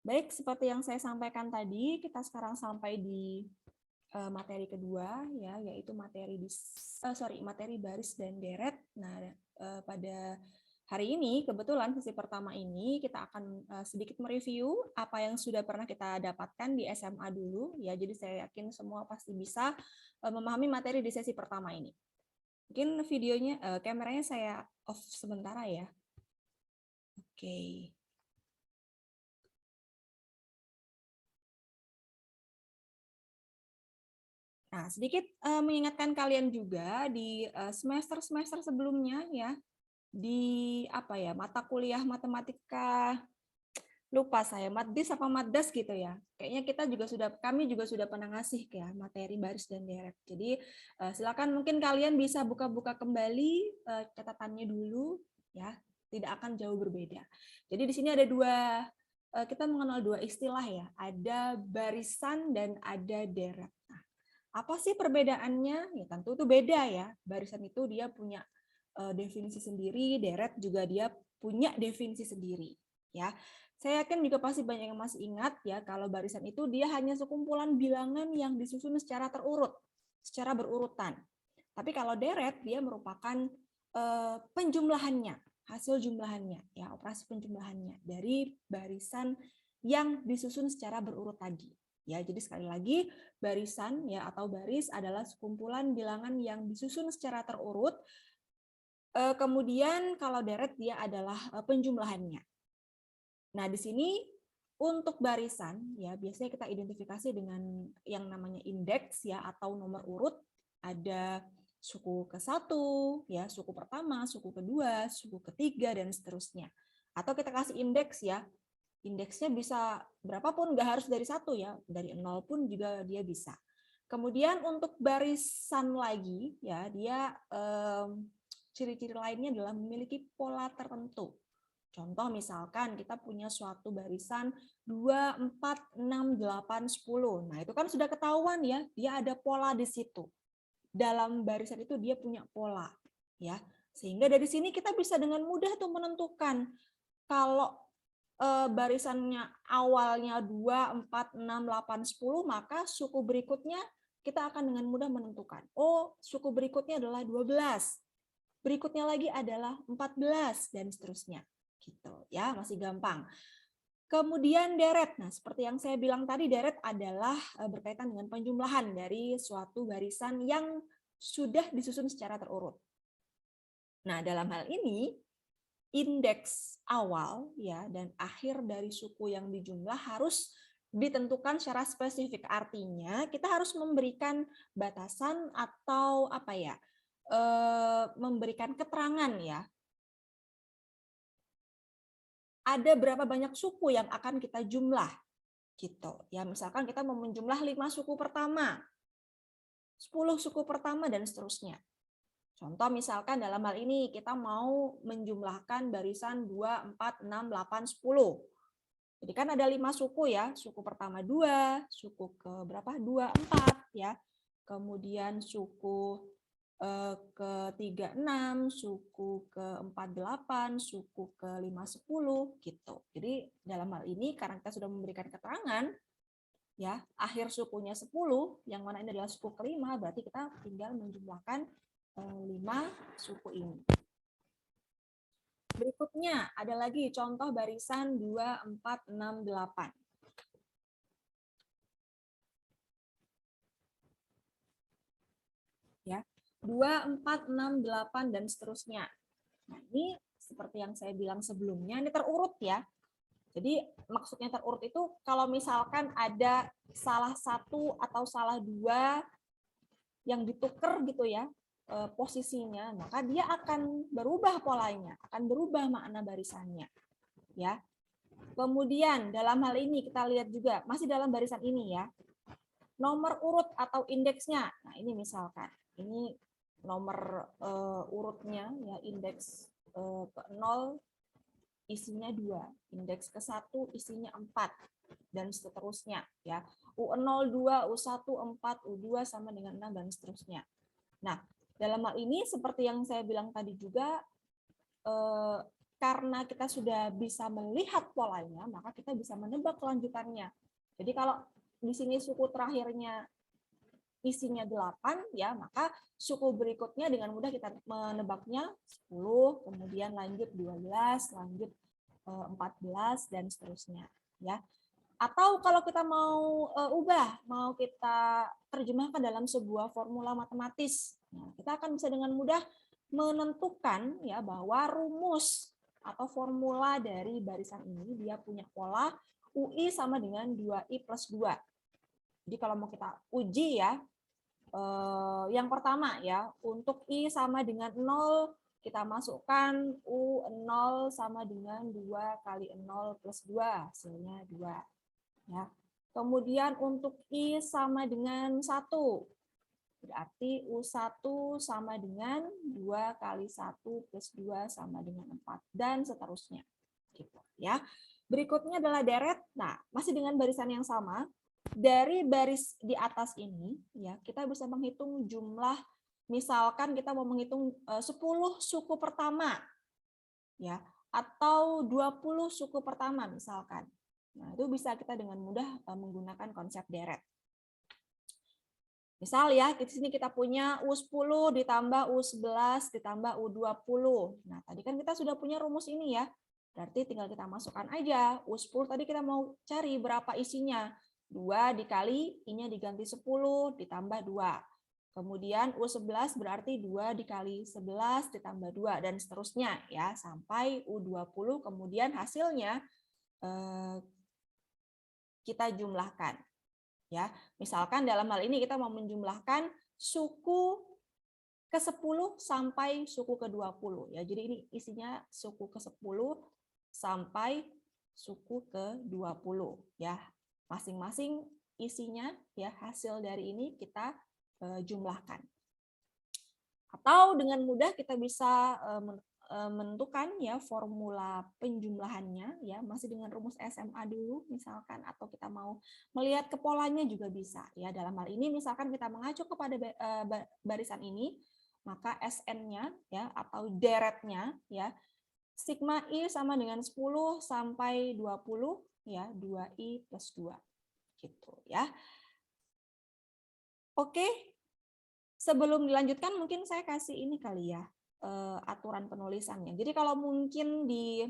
Baik, seperti yang saya sampaikan tadi, kita sekarang sampai di materi kedua, ya, yaitu materi baris dan deret. Nah, pada hari ini, kebetulan sesi pertama ini kita akan sedikit mereview apa yang sudah pernah kita dapatkan di SMA dulu, ya. Jadi saya yakin semua pasti bisa memahami materi di sesi pertama ini. Mungkin videonya, kameranya saya off sementara ya. Oke. Nah, sedikit mengingatkan kalian juga di semester-semester sebelumnya ya, di apa ya, mata kuliah matematika, lupa saya matdis apa matdas gitu ya. Kayaknya kami juga sudah pernah ngasih ya materi baris dan deret. Jadi silakan mungkin kalian bisa buka-buka kembali catatannya dulu ya, tidak akan jauh berbeda. Jadi di sini ada kita mengenal dua istilah ya, ada barisan dan ada deret. Nah, apa sih perbedaannya? Ya tentu itu beda ya. Barisan itu dia punya definisi sendiri, deret juga dia punya definisi sendiri. Ya, saya yakin juga pasti banyak yang masih ingat ya kalau barisan itu dia hanya sekumpulan bilangan yang disusun secara terurut, secara berurutan. Tapi kalau deret dia merupakan penjumlahannya, hasil jumlahannya, ya operasi penjumlahannya dari barisan yang disusun secara berurut tadi. Ya, jadi sekali lagi barisan ya atau baris adalah sekumpulan bilangan yang disusun secara terurut. Kemudian kalau deret dia adalah penjumlahannya. Nah, di sini untuk barisan ya biasanya kita identifikasi dengan yang namanya indeks ya atau nomor urut. Ada suku ke-1 ya, suku pertama, suku kedua, suku ketiga dan seterusnya. Atau kita kasih indeks ya. Indeksnya bisa berapapun, nggak harus dari 1 ya, dari 0 pun juga dia bisa. Kemudian untuk barisan lagi ya, dia ciri-ciri lainnya adalah memiliki pola tertentu. Contoh misalkan kita punya suatu barisan 2, 4, 6, 8, 10. Nah, itu kan sudah ketahuan ya, dia ada pola di situ. Dalam barisan itu dia punya pola ya. Sehingga dari sini kita bisa dengan mudah tuh menentukan kalau barisannya awalnya 2, 4, 6, 8, 10, maka suku berikutnya kita akan dengan mudah menentukan. Oh, suku berikutnya adalah 12. Berikutnya lagi adalah 14 dan seterusnya. Gitu ya, masih gampang. Kemudian deret. Nah, seperti yang saya bilang tadi, deret adalah berkaitan dengan penjumlahan dari suatu barisan yang sudah disusun secara terurut. Nah, dalam hal ini indeks awal ya dan akhir dari suku yang dijumlah harus ditentukan secara spesifik. Artinya kita harus memberikan batasan atau apa ya, memberikan keterangan ya. Ada berapa banyak suku yang akan kita jumlah gitu. Ya misalkan kita mau menjumlah 5 suku pertama, 10 suku pertama dan seterusnya. Contoh misalkan dalam hal ini kita mau menjumlahkan barisan 2, 4, 6, 8, 10. Jadi kan ada 5 suku ya, suku pertama 2, suku ke berapa? 2, 4 ya. Kemudian suku ke-3, 6, suku ke-4, 8, suku ke-5, 10 gitu. Jadi dalam hal ini karena kita sudah memberikan keterangan ya, akhir sukunya 10, yang mana ini adalah suku kelima, berarti kita tinggal menjumlahkan 5 suku ini. Berikutnya ada lagi contoh barisan 2, 4, 6, 8. Ya, 2, 4, 6, 8 dan seterusnya. Nah, ini seperti yang saya bilang sebelumnya, ini terurut ya. Jadi maksudnya terurut itu kalau misalkan ada salah satu atau salah dua yang ditukar gitu ya posisinya, maka dia akan berubah polanya, akan berubah makna barisannya. Ya. Kemudian dalam hal ini kita lihat juga masih dalam barisan ini ya. Nomor urut atau indeksnya. Nah, ini misalkan ini nomor urutnya ya, indeks ke-0 isinya 2, indeks ke-1 isinya 4 dan seterusnya ya. U0, 2, U1, 4, U2 sama dengan 6 dan seterusnya. Nah, dalam hal ini seperti yang saya bilang tadi juga karena kita sudah bisa melihat polanya, maka kita bisa menebak kelanjutannya. Jadi kalau di sini suku terakhirnya isinya 8, ya, maka suku berikutnya dengan mudah kita menebaknya 10, kemudian lanjut 12, lanjut 14, dan seterusnya. Ya. Atau kalau kita mau mau kita terjemahkan dalam sebuah formula matematis, nah, kita akan bisa dengan mudah menentukan ya bahwa rumus atau formula dari barisan ini dia punya pola UI sama dengan 2I plus 2. Jadi kalau mau kita uji ya, yang pertama ya, untuk I sama dengan 0, kita masukkan U0 sama dengan 2 kali 0 plus 2, hasilnya 2. Ya. Kemudian untuk I sama dengan 1, berarti U1 sama dengan 2 kali 1 plus 2 sama dengan 4, dan seterusnya. Gitu, ya. Berikutnya adalah deret. Nah, masih dengan barisan yang sama. Dari baris di atas ini, ya kita bisa menghitung jumlah, misalkan kita mau menghitung 10 suku pertama, ya, atau 20 suku pertama misalkan. Nah, itu bisa kita dengan mudah menggunakan konsep deret. Misal ya, di sini kita punya U10 ditambah U11 ditambah U20. Nah, tadi kan kita sudah punya rumus ini ya. Berarti tinggal kita masukkan aja. U10 tadi kita mau cari berapa isinya. 2 dikali, I-nya diganti 10 ditambah 2. Kemudian U11 berarti 2 dikali 11 ditambah 2, dan seterusnya ya, sampai U20, kemudian hasilnya kita jumlahkan. Ya, misalkan dalam hal ini kita mau menjumlahkan suku ke-10 sampai suku ke-20 ya. Jadi ini isinya suku ke-10 sampai suku ke-20 ya. Masing-masing isinya ya, hasil dari ini kita jumlahkan. Atau dengan mudah kita bisa menentukan ya formula penjumlahannya ya, masih dengan rumus SMA dulu misalkan, atau kita mau melihat ke polanya juga bisa ya. Dalam hal ini misalkan kita mengacu kepada barisan ini, maka SN-nya ya atau deretnya ya, sigma I sama dengan 10 sampai 20 ya, 2I plus 2 gitu ya. Oke, sebelum dilanjutkan mungkin saya kasih ini kali ya, aturan penulisannya. Jadi kalau mungkin di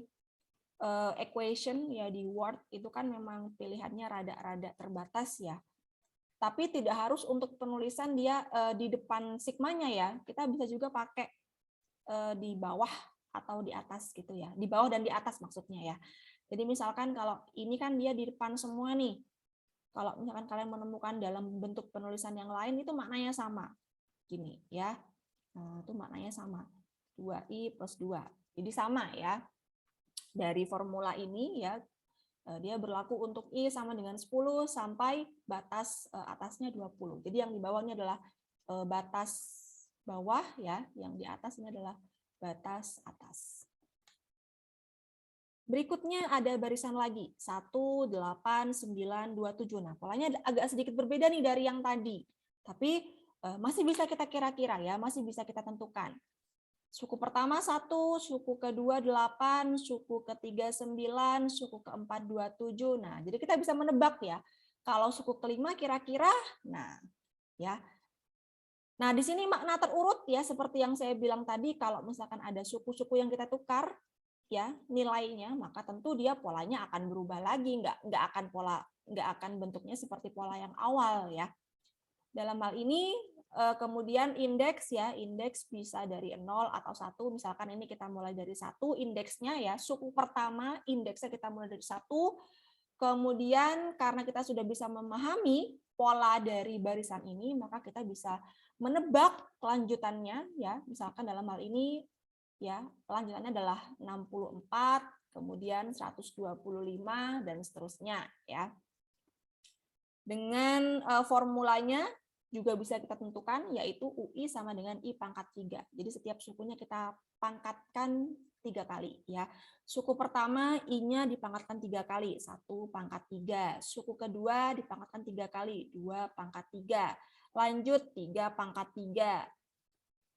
equation ya di Word itu kan memang pilihannya rada-rada terbatas ya. Tapi tidak harus untuk penulisan dia di depan sigmanya ya. Kita bisa juga pakai di bawah atau di atas gitu ya. Di bawah dan di atas maksudnya ya. Jadi misalkan kalau ini kan dia di depan semua nih. Kalau misalkan kalian menemukan dalam bentuk penulisan yang lain itu maknanya sama. Gini ya. Nah, itu maknanya sama. 2I plus 2. Jadi sama ya. Dari formula ini ya, dia berlaku untuk I sama dengan 10 sampai batas atasnya 20. Jadi yang di bawahnya adalah batas bawah ya, yang di atas ini adalah batas atas. Berikutnya ada barisan lagi, 1, 8, 9, 27. Nah, polanya agak sedikit berbeda nih dari yang tadi. Tapi masih bisa kita kira-kira ya, masih bisa kita tentukan. Suku pertama 1, suku kedua 8, suku ketiga 9, suku keempat 27. Nah, jadi kita bisa menebak ya. Kalau suku kelima kira-kira, nah ya. Nah, di sini makna terurut ya, seperti yang saya bilang tadi, kalau misalkan ada suku-suku yang kita tukar ya nilainya, maka tentu dia polanya akan berubah lagi, nggak akan bentuknya seperti pola yang awal ya. Dalam hal ini kemudian indeks ya, indeks bisa dari 0 atau 1, misalkan ini kita mulai dari 1 indeksnya ya, suku pertama indeksnya kita mulai dari 1, kemudian karena kita sudah bisa memahami pola dari barisan ini, maka kita bisa menebak kelanjutannya ya, misalkan dalam hal ini ya, kelanjutannya adalah 64, kemudian 125 dan seterusnya ya. Dengan formulanya juga bisa kita tentukan, yaitu UI sama dengan I pangkat 3. Jadi setiap sukunya kita pangkatkan 3 kali. Ya. Suku pertama I-nya dipangkatkan 3 kali, 1 pangkat 3. Suku kedua dipangkatkan 3 kali, 2 pangkat 3. Lanjut 3 pangkat 3.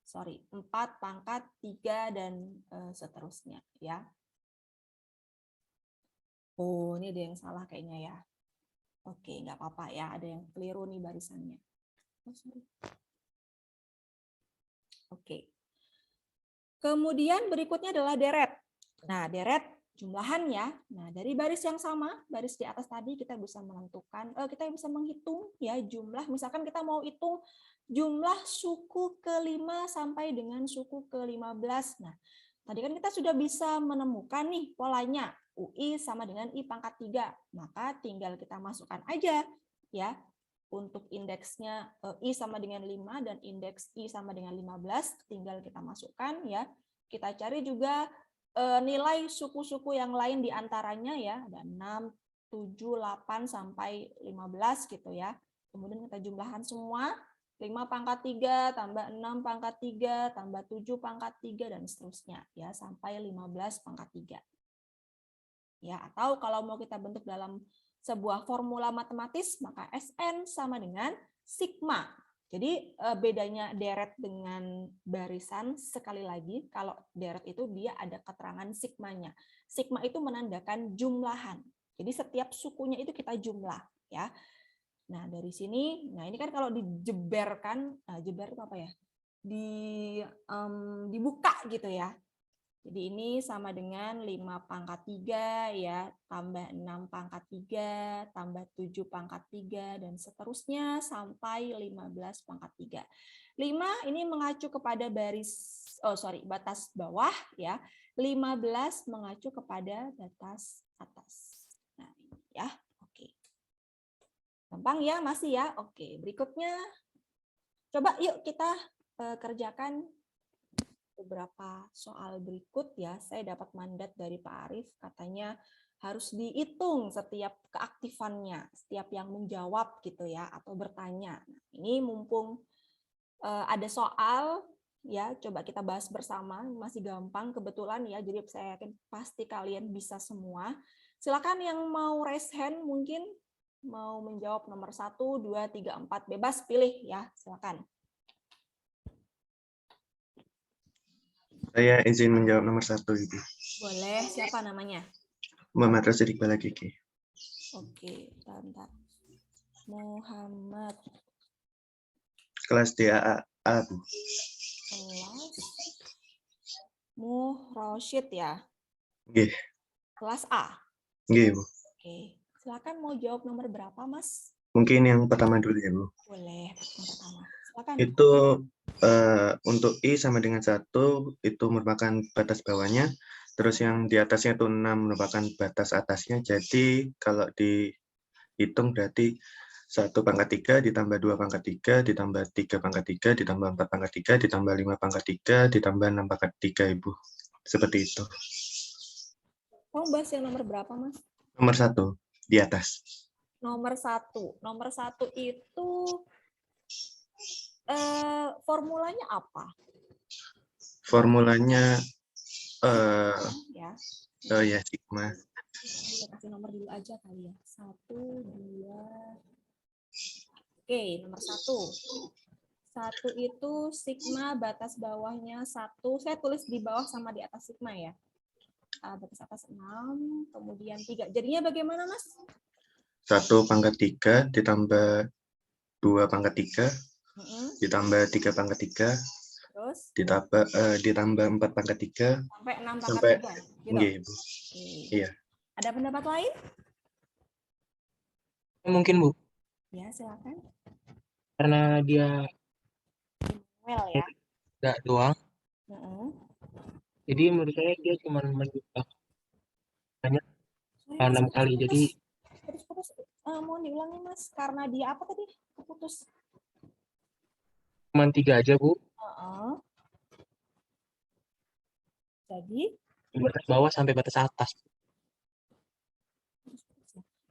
4 pangkat 3 dan seterusnya. Ya. Oh, ini ada yang salah kayaknya ya. Oke, nggak apa-apa ya. Ada yang keliru nih barisannya. Oh, sorry. Oke. Kemudian berikutnya adalah deret. Nah, deret jumlahan ya. Nah, dari baris yang sama, baris di atas tadi kita bisa menentukan, kita bisa menghitung ya jumlah. Misalkan kita mau hitung jumlah suku ke-5 sampai dengan suku ke-15. Nah, tadi kan kita sudah bisa menemukan nih polanya. UI sama dengan I pangkat 3. Maka tinggal kita masukkan aja ya. Untuk indeksnya I sama dengan 5 dan indeks I sama dengan 15, tinggal kita masukkan ya. Kita cari juga nilai suku-suku yang lain di antaranya ya, ada 6, 7, 8 sampai 15 gitu ya. Kemudian kita jumlahkan semua, 5 pangkat 3 tambah 6 pangkat 3 tambah 7 pangkat 3 dan seterusnya ya sampai 15 pangkat 3. Ya, atau kalau mau kita bentuk dalam sebuah formula matematis, maka SN sama dengan sigma. Jadi bedanya deret dengan barisan, sekali lagi, kalau deret itu dia ada keterangan sigmanya. Sigma itu menandakan jumlahan. Jadi setiap sukunya itu kita jumlah. Ya. Nah, dari sini, nah ini kan kalau dijeberkan, jeber itu apa ya? Dibuka gitu ya. Jadi ini sama dengan 5 pangkat 3 ya, tambah 6 pangkat 3, tambah 7 pangkat 3, dan seterusnya sampai 15 pangkat 3. 5 ini mengacu kepada batas bawah ya, 15 mengacu kepada batas atas. Nah, ini ya. Oke. Gampang ya, masih ya. Oke, berikutnya coba yuk kita kerjakan beberapa soal berikut ya. Saya dapat mandat dari Pak Arief, katanya harus dihitung setiap keaktifannya, setiap yang menjawab gitu ya atau bertanya. Nah, ini mumpung ada soal ya, coba kita bahas bersama, masih gampang kebetulan ya. Jadi saya yakin pasti kalian bisa semua. Silakan yang mau raise hand mungkin mau menjawab nomor 1, 2, 3, 4 bebas pilih ya, silakan. Saya izin menjawab nomor 1, Ibu. Boleh, siapa namanya? Muhammad Rasul Iqbal Gigi. Oke, bentar. Muhammad. Kelas DAA, Bu. Kelas Rosyid ya? Nggih. Kelas A? Nggih, Bu. Oke, silakan mau jawab nomor berapa, Mas? Mungkin yang pertama dulu ya, Bu. Boleh, yang pertama. Silakan. Itu untuk I sama dengan 1, itu merupakan batas bawahnya. Terus yang di atasnya itu 6 merupakan batas atasnya. Jadi kalau dihitung berarti 1 pangkat 3 ditambah 2 pangkat 3 ditambah 3 pangkat 3 ditambah 4 pangkat 3 ditambah 5 pangkat 3 ditambah 6 pangkat 3, Ibu. Seperti itu. Mau bahas yang nomor berapa, Mas? Nomor 1 di atas. Nomor 1. Nomor 1 itu formulanya apa? Formulanya Ya. oh ya, sigma. Saya kasih nomor dulu aja kali ya. 1, 2. Oke, nomor 1. 1 itu sigma batas bawahnya 1. Saya tulis di bawah sama di atas sigma ya. Batas atas 6, kemudian 3. Jadinya bagaimana, Mas? 1 pangkat 3 ditambah 2 pangkat 3 ditambah 3 pangkat 3 terus ditambah 4 pangkat 3 sampai 6 pangkat sampai 3. Gitu. Nggih, Bu. Oke. Iya. Ada pendapat lain? Mungkin, Bu. Ya, silakan. Karena dia Well ya. nggak doang. Jadi menurut saya dia cuma menjumlah banyak 6 kali. Jadi putus. Mau diulangi, Mas, karena dia apa tadi? Keputus. cuma 3 aja, Bu. Jadi Batas bawah sampai batas atas.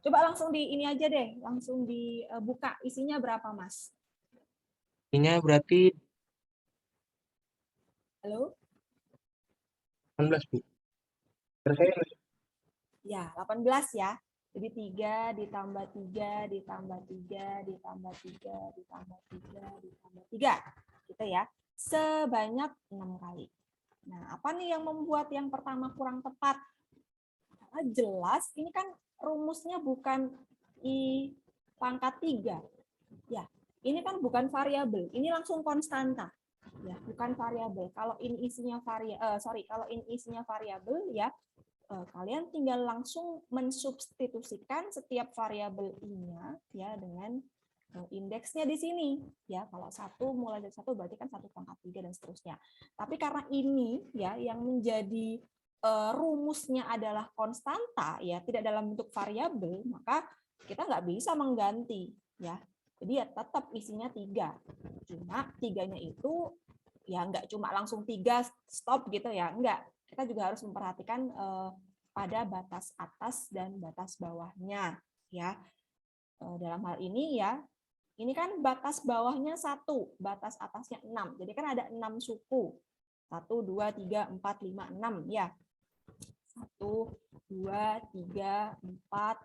coba langsung di ini aja deh, langsung dibuka. Isinya berapa, Mas? Ini berarti Halo? 18, Bu. Saya Ya, 18 ya. Jadi 3 ditambah 3 ditambah 3 ditambah 3 ditambah 3 ditambah 3. Gitu ya. Sebanyak 6 kali. Nah, apa nih yang membuat yang pertama kurang tepat? jelas ini kan rumusnya bukan I pangkat 3. Ya, ini kan bukan variabel, ini langsung konstanta. Ya, bukan variabel. Kalau ini isinya kalau ini isinya variabel ya, kalian tinggal langsung mensubstitusikan setiap variabel I-nya ya dengan indeksnya di sini ya. Kalau 1 mulai dari 1 berarti kan 1 pangkat 3 dan seterusnya. Tapi karena ini ya yang menjadi rumusnya adalah konstanta ya, tidak dalam bentuk variabel, maka kita nggak bisa mengganti ya. Jadi ya tetap isinya 3. Cuma 3-nya itu ya nggak cuma langsung 3 stop gitu ya, enggak. Kita juga harus memperhatikan pada batas atas dan batas bawahnya ya. Dalam hal ini ya, ini kan batas bawahnya 1, batas atasnya 6. Jadi kan ada 6 suku. 1, 2, 3, 4, 5, 6 ya. 1, 2, 3, 4,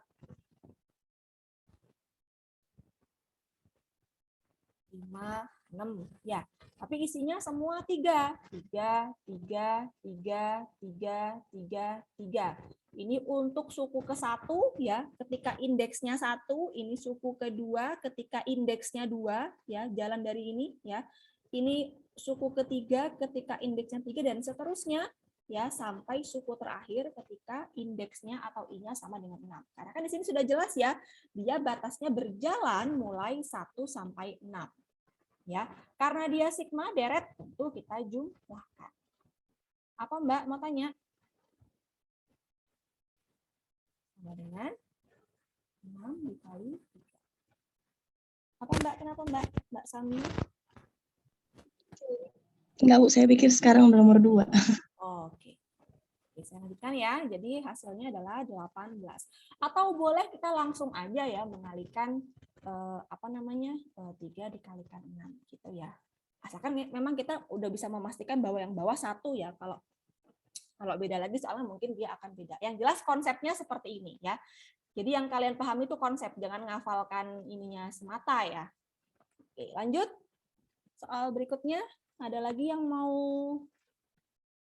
5, 6 ya. Tapi isinya semua 3. 3, 3, 3, 3, 3, 3. Ini untuk suku ke-1 ya, ketika indeksnya 1, ini suku kedua ketika indeksnya 2 ya, jalan dari ini ya. Ini suku ketiga ketika indeksnya 3 dan seterusnya ya, sampai suku terakhir ketika indeksnya atau I-nya sama dengan 6. Karena kan di sini sudah jelas ya, dia batasnya berjalan mulai 1 sampai 6. Ya, karena dia sigma deret, tentu kita jumlahkan. Apa Mbak mau tanya? Sama dengan 6 dikali 3. Apa Mbak? Kenapa Mbak? Mbak Sami? Enggak, Bu. Saya pikir sekarang nomor 2. Oke. Oke, saya lanjutkan ya. Jadi hasilnya adalah 18. Atau boleh kita langsung aja ya mengalihkan 3 dikalikan 6 gitu ya. Asalkan memang kita udah bisa memastikan bahwa yang bawah 1 ya. Kalau beda lagi soalnya mungkin dia akan beda. Yang jelas konsepnya seperti ini ya. Jadi yang kalian pahami itu konsep, jangan ngafalkan ininya semata ya. Oke, lanjut. Soal berikutnya, ada lagi yang mau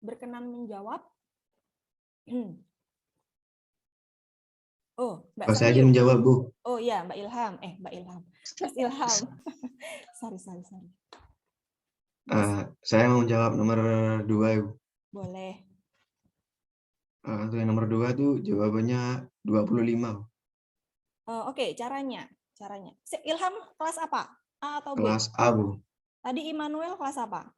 berkenan menjawab? Oh, Mbak Oh, saya Samiu. aja menjawab, Bu. Oh iya, Mbak Ilham. Mbak Ilham. Mas Ilham. sorry. Saya mau jawab nomor 2, Bu. Boleh. Untuk yang nomor 2 tuh jawabannya 25. Bu. Oke, caranya. Ilham kelas apa? A atau B? Kelas A, Bu. Tadi Immanuel kelas apa?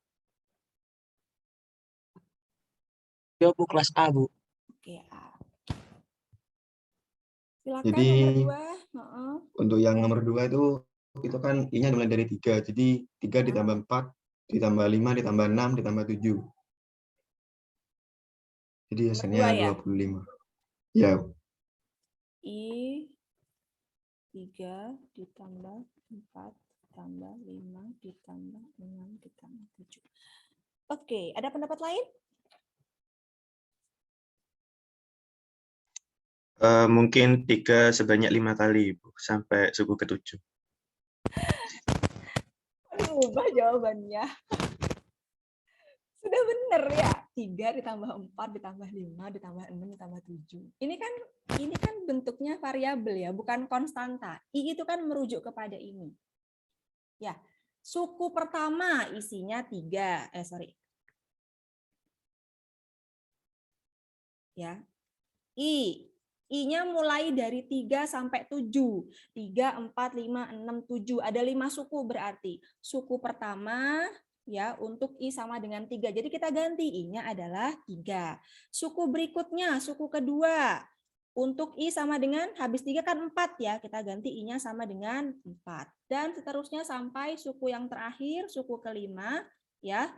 Ya, Bu, kelas A, Bu. Oke, A. Silakan Jadi, nomor 2. untuk yang nomor 2 itu kan I-nya mulai dari 3. Jadi 3 ditambah 4, ditambah 5, ditambah 6, ditambah 7. Jadi hasilnya 25. Ya. I 3 ditambah 4 ditambah 5 ditambah 6 ditambah 7. Oke, ada pendapat lain? Mungkin 3 sebanyak 5 kali, Bu, sampai suku ke-7. Ubah jawabannya. Sudah benar ya. 3 ditambah 4 ditambah 5 ditambah 6 ditambah 7. Ini kan bentuknya variabel ya, bukan konstanta. I itu kan merujuk kepada ini. Ya. Suku pertama isinya 3. Ya. I-nya mulai dari 3 sampai 7. 3, 4, 5, 6, 7. Ada 5 suku berarti. Suku pertama ya untuk I sama dengan 3. Jadi kita ganti I-nya adalah 3. Suku berikutnya, suku kedua. Untuk I sama dengan habis 3 kan 4 ya. Kita ganti I-nya sama dengan 4. Dan seterusnya sampai suku yang terakhir, suku kelima ya.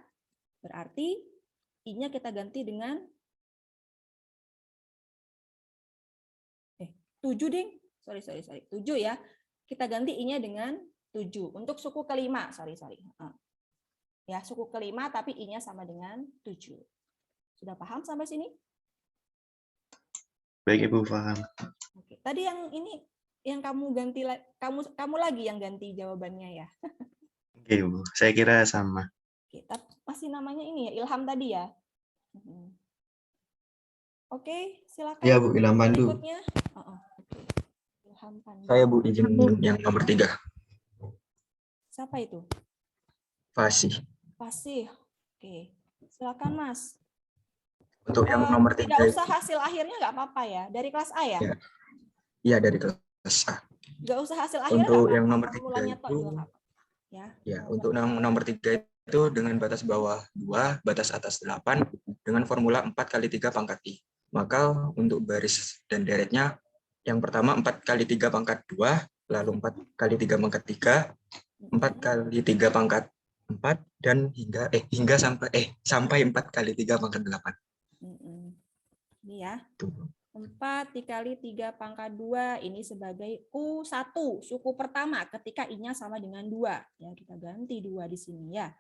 Berarti I-nya kita ganti dengan 7 ding. Sorry. 7 ya. Kita ganti I-nya dengan 7. Untuk suku kelima, sorry. Ya, suku kelima tapi I-nya sama dengan 7. Sudah paham sampai sini? Baik, Ibu, paham. Oke. Tadi yang ini yang kamu ganti kamu lagi yang ganti jawabannya ya. Oke, Bu. Saya kira sama. Kita masih namanya ini ya, Ilham tadi ya. Oke, silakan. Iya Bu, Ilham Pandu. Berikutnya. Oke. Ilham Pandu. Saya Bu, izin yang nomor 3. Siapa itu? Fasih. Fasih. Oke. Silakan Mas. Untuk yang nomor 3 Nggak usah hasil akhirnya nggak apa-apa ya. Dari kelas A ya? Ya. Iya, dari kelas A. Nggak usah hasil akhirnya Untuk nggak yang apa-apa. nomor 3 Formulanya toh itu, juga nggak apa-apa. Ya. ya, untuk nomor 3 itu dengan batas bawah 2, batas atas 8, dengan formula 4 kali 3 pangkat I. Maka untuk baris dan deretnya, yang pertama 4 kali 3 pangkat 2, lalu 4 kali 3 pangkat 3, 4 kali 3 pangkat 4, dan hingga sampai 4 kali 3 pangkat 8. Ini ya. 4 dikali 3 pangkat 2 ini sebagai U1, suku pertama ketika I-nya sama dengan 2. Ya, kita ganti 2 di sini ya.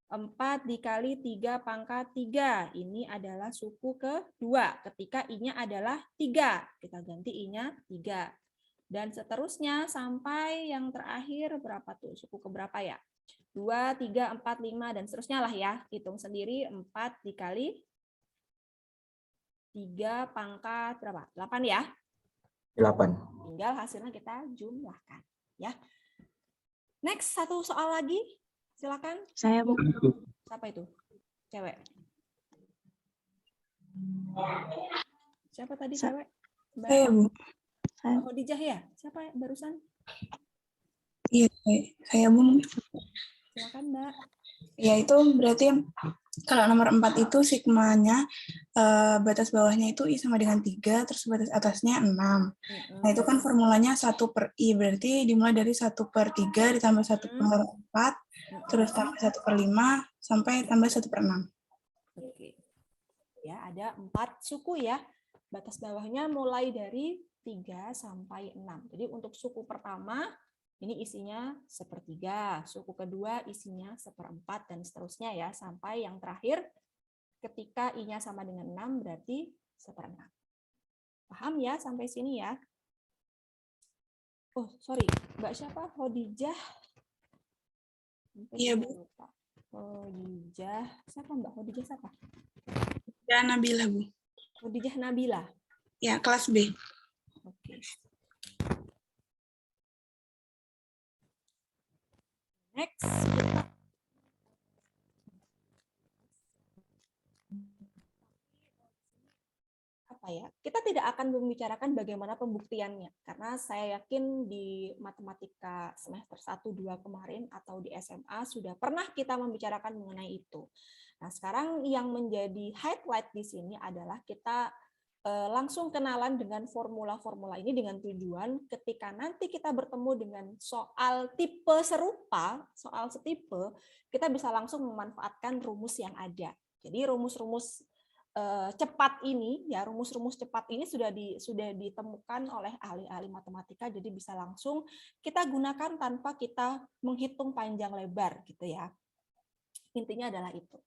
4 dikali 3 pangkat 3 ini adalah suku kedua ketika I-nya adalah 3. Kita ganti I-nya 3. Dan seterusnya sampai yang terakhir berapa tuh? Suku keberapa ya? 2, 3, 4, 5 dan seterusnya lah ya. Hitung sendiri 4 dikali 3 pangkat berapa? 8 ya? 8. Tinggal hasilnya kita jumlahkan. Ya. Next, satu soal lagi. Silakan. Saya Bu. Siapa itu? Cewek. Siapa tadi cewek? Mbak Saya Bu. Mbak Khadijah ya? Siapa barusan? Iya, saya Bu. Silakan Mbak. Ya itu berarti kalau nomor 4 itu sigmanya batas bawahnya itu I sama dengan 3, terus batas atasnya 6. Nah itu kan formulanya 1 per I, berarti dimulai dari 1 per 3 ditambah 1 per 4, terus tambah 1 per 5, sampai tambah 1 per 6. Oke. Ya, ada 4 suku ya. Batas bawahnya mulai dari 3 sampai 6. Jadi untuk suku pertama, ini isinya 1/3, suku kedua isinya 1/4, dan seterusnya ya, sampai yang terakhir ketika I-nya sama dengan 6 berarti 1/6. Paham ya sampai sini ya? Oh, sorry. Mbak siapa? Khadijah. Iya, Bu. Khadijah. Siapa Mbak? Khadijah siapa? Ya, Nabila, Bu. Khadijah Nabila. Ya, kelas B. Oke. Next. Apa ya? Kita tidak akan membicarakan bagaimana pembuktiannya karena saya yakin di matematika semester 1-2 kemarin atau di SMA sudah pernah kita membicarakan mengenai itu. Nah, sekarang yang menjadi highlight di sini adalah kita langsung kenalan dengan formula-formula ini dengan tujuan ketika nanti kita bertemu dengan soal tipe serupa, soal setipe, kita bisa langsung memanfaatkan rumus yang ada. Jadi rumus-rumus cepat ini, ya rumus-rumus cepat ini sudah ditemukan oleh ahli-ahli matematika, jadi bisa langsung kita gunakan tanpa kita menghitung panjang lebar, gitu ya. Intinya adalah itu.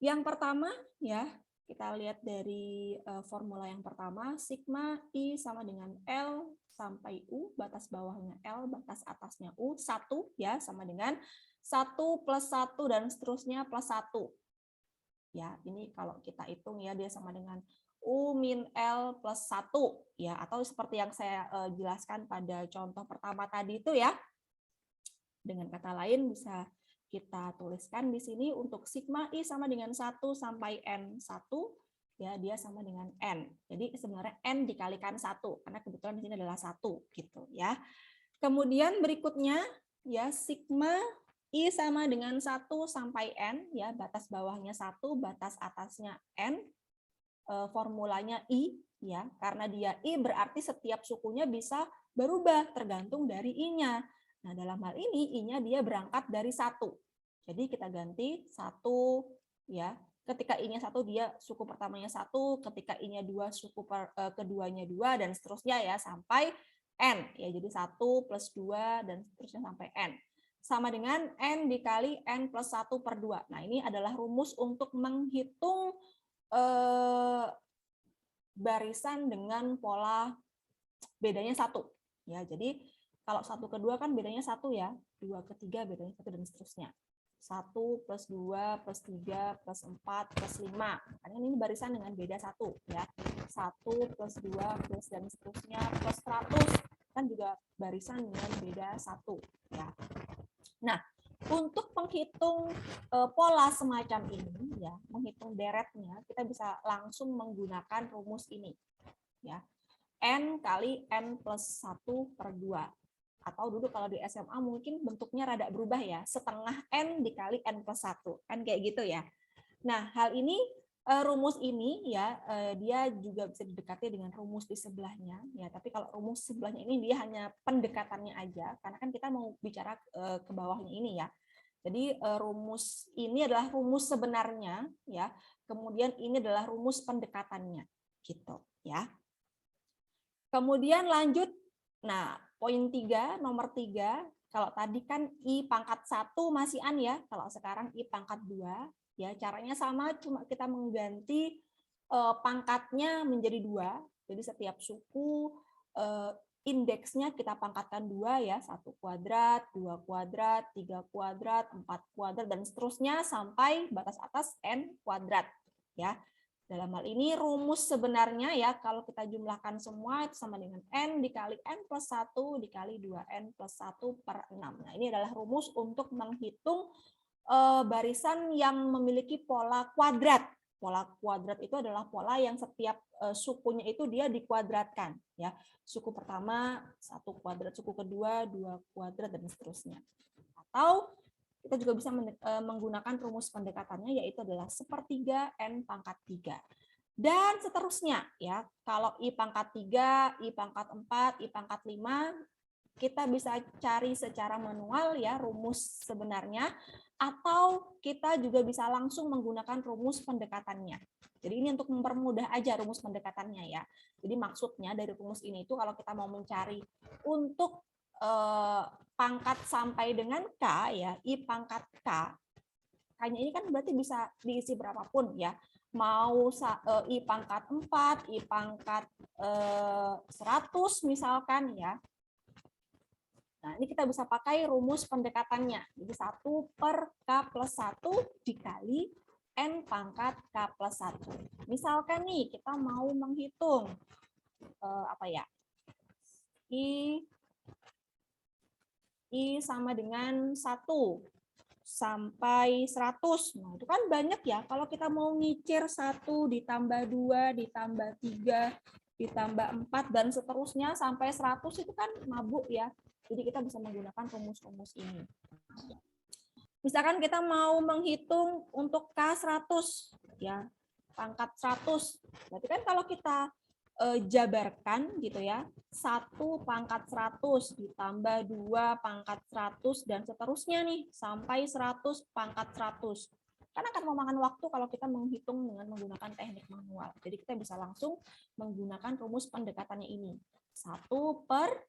Yang pertama, ya. Kita lihat dari formula yang pertama, sigma I sama dengan L sampai U, batas bawahnya L, batas atasnya U, 1 ya, sama dengan 1 plus 1 dan seterusnya plus 1. Ya, ini kalau kita hitung ya, dia sama dengan U min L plus 1 ya, atau seperti yang saya jelaskan pada contoh pertama tadi itu ya. Dengan kata lain bisa kita tuliskan di sini untuk sigma I sama dengan 1 sampai N1, ya dia sama dengan N. Jadi sebenarnya N dikalikan 1, karena kebetulan di sini adalah 1, gitu ya. Kemudian berikutnya, ya sigma I sama dengan 1 sampai N, ya batas bawahnya 1, batas atasnya N, formulanya I, ya karena dia I berarti setiap sukunya bisa berubah tergantung dari I-nya. Nah, dalam hal ini I-nya dia berangkat dari 1. Jadi kita ganti 1 ya. Ketika I-nya 1 dia suku pertamanya 1, ketika I-nya 2 suku keduanya 2 dan seterusnya ya sampai N. Ya, jadi 1 plus 2 dan seterusnya sampai N. Sama dengan N dikali N plus 1 per 2. Nah, ini adalah rumus untuk menghitung barisan dengan pola bedanya 1. Ya, jadi kalau 1 ke 2 kan bedanya 1 ya, 2 ke 3 bedanya 1 dan seterusnya. 1 plus 2 plus 3 plus 4 plus 5. Karena ini barisan dengan beda 1 ya. 1 plus 2 plus dan seterusnya plus 100 kan juga barisan dengan beda 1 ya. Nah, untuk menghitung pola semacam ini ya, menghitung deretnya, kita bisa langsung menggunakan rumus ini ya. N kali N plus 1 per 2. Atau dulu kalau di SMA mungkin bentuknya rada berubah ya, setengah N dikali N plus 1. Kan kayak gitu ya. Nah, hal ini, rumus ini ya, dia juga bisa didekati dengan rumus di sebelahnya. Ya, tapi kalau rumus sebelahnya ini dia hanya pendekatannya aja, karena kan kita mau bicara ke bawahnya ini ya. Jadi rumus ini adalah rumus sebenarnya ya, kemudian ini adalah rumus pendekatannya gitu ya. Kemudian lanjut, nah poin 3, nomor 3, kalau tadi kan I pangkat 1 masih an ya, kalau sekarang I pangkat 2, ya caranya sama, cuma kita mengganti pangkatnya menjadi 2, jadi setiap suku indeksnya kita pangkatkan 2 ya, 1 kuadrat, 2 kuadrat, 3 kuadrat, 4 kuadrat, dan seterusnya sampai batas atas N kuadrat ya. Dalam hal ini rumus sebenarnya ya, kalau kita jumlahkan semua itu sama dengan N dikali N plus 1 dikali 2N plus 1 per 6. Nah, ini adalah rumus untuk menghitung barisan yang memiliki pola kuadrat. Pola kuadrat itu adalah pola yang setiap sukunya itu dia dikuadratkan. Ya. Suku pertama 1 kuadrat, suku kedua 2 kuadrat, dan seterusnya. Atau kita juga bisa menggunakan rumus pendekatannya, yaitu adalah 1/3 N pangkat 3. Dan seterusnya ya. Kalau I pangkat 3, I pangkat 4, I pangkat 5, kita bisa cari secara manual ya rumus sebenarnya, atau kita juga bisa langsung menggunakan rumus pendekatannya. Jadi ini untuk mempermudah aja rumus pendekatannya ya. Jadi maksudnya dari rumus ini itu kalau kita mau mencari untuk pangkat sampai dengan K ya, I pangkat K, K-nya ini kan berarti bisa diisi berapapun ya. Mau I pangkat 4, I pangkat 100 misalkan ya. Nah, ini kita bisa pakai rumus pendekatannya. Jadi 1 per K plus 1 dikali N pangkat K plus 1. Misalkan nih kita mau menghitung apa ya? I sama dengan 1 sampai 100. Nah, itu kan banyak ya. Kalau kita mau ngicir 1 ditambah 2 ditambah 3 ditambah 4 dan seterusnya sampai 100 itu kan mabuk ya. Jadi kita bisa menggunakan rumus-rumus ini. Misalkan kita mau menghitung untuk K100 ya, pangkat 100. Berarti kan kalau kita jabarkan gitu ya, 1 pangkat 100 ditambah 2 pangkat 100 dan seterusnya nih sampai 100 pangkat 100. Kan akan memakan waktu kalau kita menghitung dengan menggunakan teknik manual. Jadi kita bisa langsung menggunakan rumus pendekatannya ini. 1 per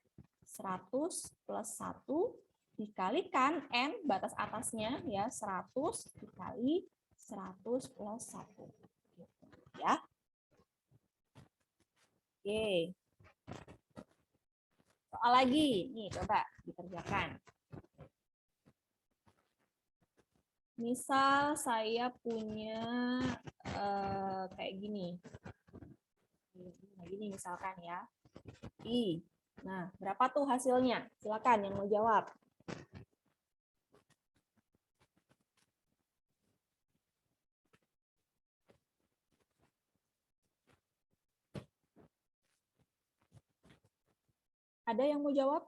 100 plus 1 dikalikan N batas atasnya ya, 100 dikali 100 plus 1. Gitu, ya. Oke. Soal lagi, nih coba dikerjakan. Misal saya punya kayak gini. Nah, gini misalkan ya. I. Nah, berapa tuh hasilnya? Silakan yang mau jawab. Ada yang mau jawab?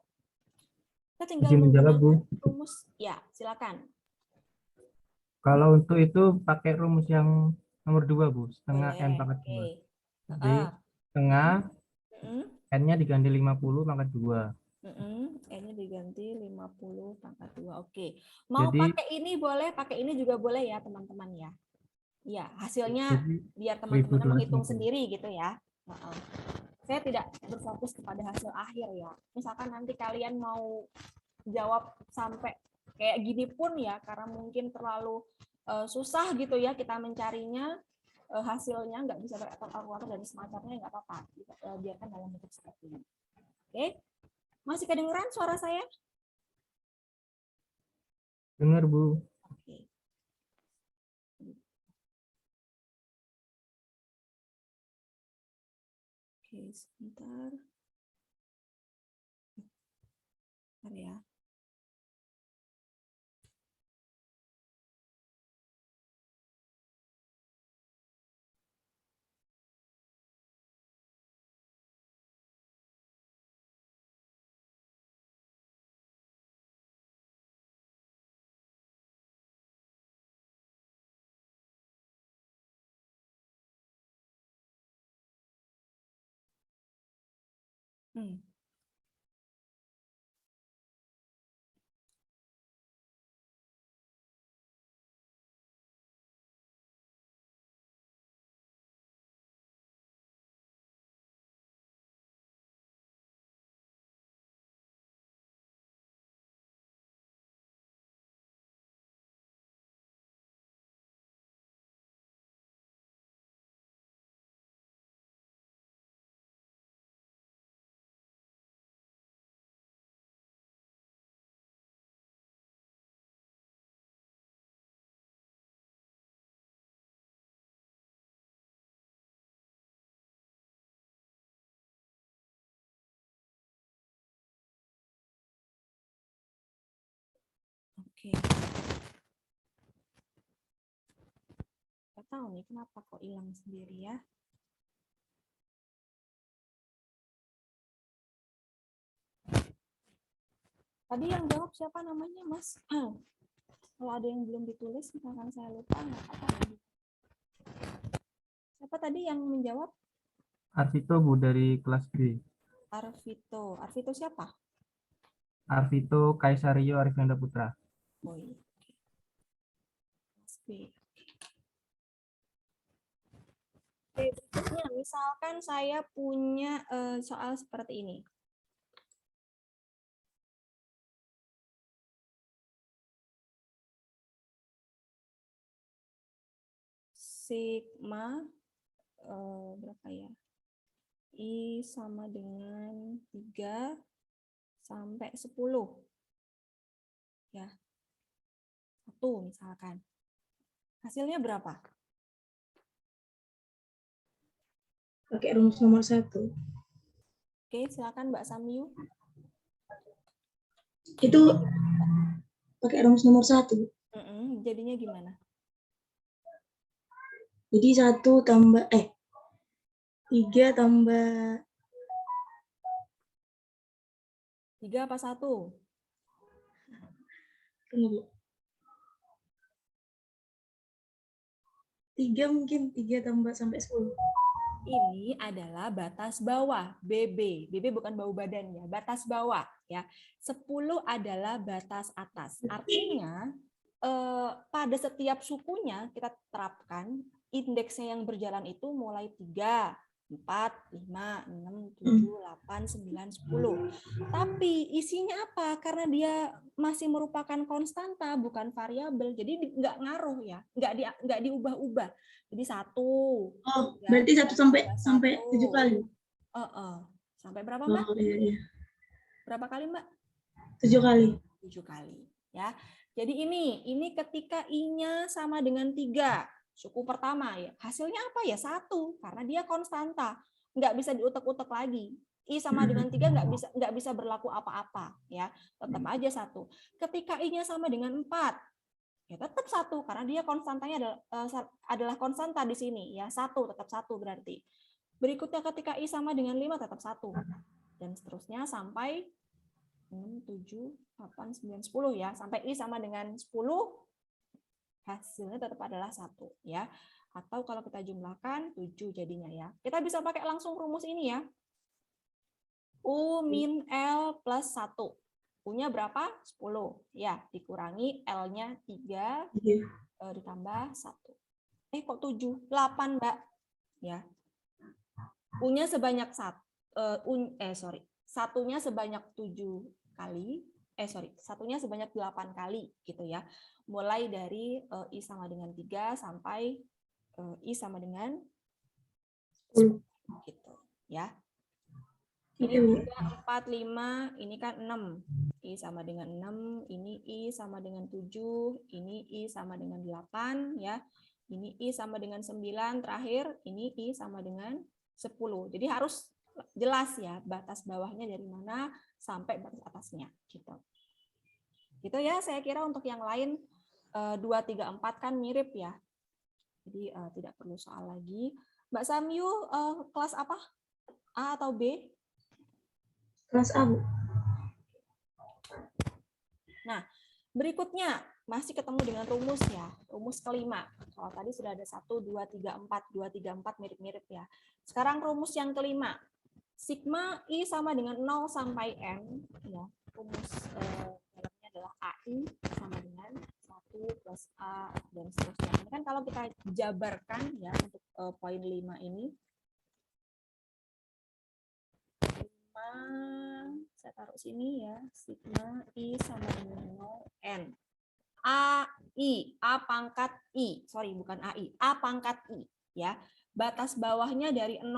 Kita tinggal Izin menjawab, Bu. menggunakan rumus. Ya, silakan. Kalau untuk itu pakai rumus yang nomor 2, Bu, setengah Boleh. N pangkat 2. Oke. Jadi setengah Mm-mm. N-nya diganti 50 pangkat 2. N-nya diganti 50 pangkat 2. Oke. Mau Jadi- pakai ini boleh, pakai ini juga boleh ya, teman-teman ya. Ya, hasilnya Jadi biar teman-teman menghitung 1250. sendiri gitu ya. Saya tidak berfokus kepada hasil akhir ya. Misalkan nanti kalian mau jawab sampai kayak gini pun ya, karena mungkin terlalu susah gitu ya kita mencarinya, hasilnya nggak bisa pakai kalkulator dan semacamnya, nggak apa-apa. Biarkan dalam bentuk seperti ini. Oke, masih kedengeran suara saya? Dengar, Bu. Oke. sebentar. Bentar ya. Oke. Nggak tahu nih kenapa kok hilang sendiri ya. Tadi yang jawab siapa namanya, Mas? Kalau ada yang belum ditulis, misalkan saya lupa, nggak apa-apa. Siapa tadi yang menjawab? Arvito, Bu, dari kelas B. Arvito. Arvito siapa? Arvito Kaisario Arifenda Putra. Oh iya. Kelas B. Oke, berikutnya, misalkan saya punya soal seperti ini. Sigma berapa ya? I sama dengan 3 sampai 10. Ya. 1 misalkan. Hasilnya berapa? Pakai rumus nomor 1. Oke, silakan Mbak Samyu. Itu pakai rumus nomor 1. Jadinya gimana? Jadi 1 tambah 3 tambah 3 apa 1? tunggu. 3 mungkin 3 tambah sampai 10. Ini adalah batas bawah, BB. BB bukan bau badan ya, batas bawah ya. 10 adalah batas atas. Artinya pada setiap sukunya kita terapkan indeksnya yang berjalan itu mulai 3, 4, 5, 6, 7, 8, 9, 10. Tapi isinya apa? Karena dia masih merupakan konstanta, bukan variabel. Jadi nggak ngaruh ya, nggak diubah-ubah. Jadi 1. Oh, berarti 1 sampai 7 kali. Sampai berapa, Mbak? Oh, iya. Berapa kali, Mbak? 7 kali. 7 kali. Ya. Jadi ini ketika I-nya sama dengan 3, suku pertama ya. Hasilnya apa ya? 1, karena dia konstanta. Nggak bisa diutek-utek lagi. I sama dengan 3 nggak bisa berlaku apa-apa ya. Tetap aja 1. Ketika I-nya sama dengan 4, ya tetap 1 karena dia konstantanya adalah konstanta di sini ya. 1 tetap 1 berarti. Berikutnya ketika I sama dengan 5 tetap 1. Dan seterusnya sampai 6, 7, 8, 9, 10 ya. Sampai I sama dengan 10, hasilnya tetap adalah 1 ya. Atau kalau kita jumlahkan 7 jadinya ya. Kita bisa pakai langsung rumus ini ya. U min L plus 1. U-nya berapa? 10. Ya, dikurangi L-nya 3 ditambah 1. Kok 7? 8, Mbak. Ya. U-nya sebanyak 1. Satunya sebanyak 7 kali. Satunya sebanyak 8 kali gitu ya. Mulai dari I sama dengan 3 sampai I sama dengan 10 gitu ya. Ini 3, 4, 5, ini kan 6. I sama dengan 6, ini I sama dengan 7, ini I sama dengan 8 ya. Ini I sama dengan 9 terakhir, ini I sama dengan 10. Jadi harus jelas ya batas bawahnya dari mana sampai batas atasnya gitu. Gitu ya, saya kira untuk yang lain 2, 3, 4 kan mirip ya. Jadi tidak perlu soal lagi. Mbak Samyu kelas apa? A atau B? Kelas A, Bu. Nah, berikutnya masih ketemu dengan rumus ya. Rumus kelima. Kalau tadi sudah ada 1, 2, 3, 4. 2, 3, 4 mirip-mirip ya. Sekarang rumus yang kelima. Sigma I sama dengan 0 sampai N. Ya, rumus dalamnya adalah AI sama dengan 1 plus A dan seterusnya. Ini kan kalau kita jabarkan ya untuk poin 5 ini. 5, saya taruh sini ya. Sigma I sama dengan 0 N. AI, A pangkat I. Sorry, bukan AI. A pangkat I. Ya, batas bawahnya dari 0.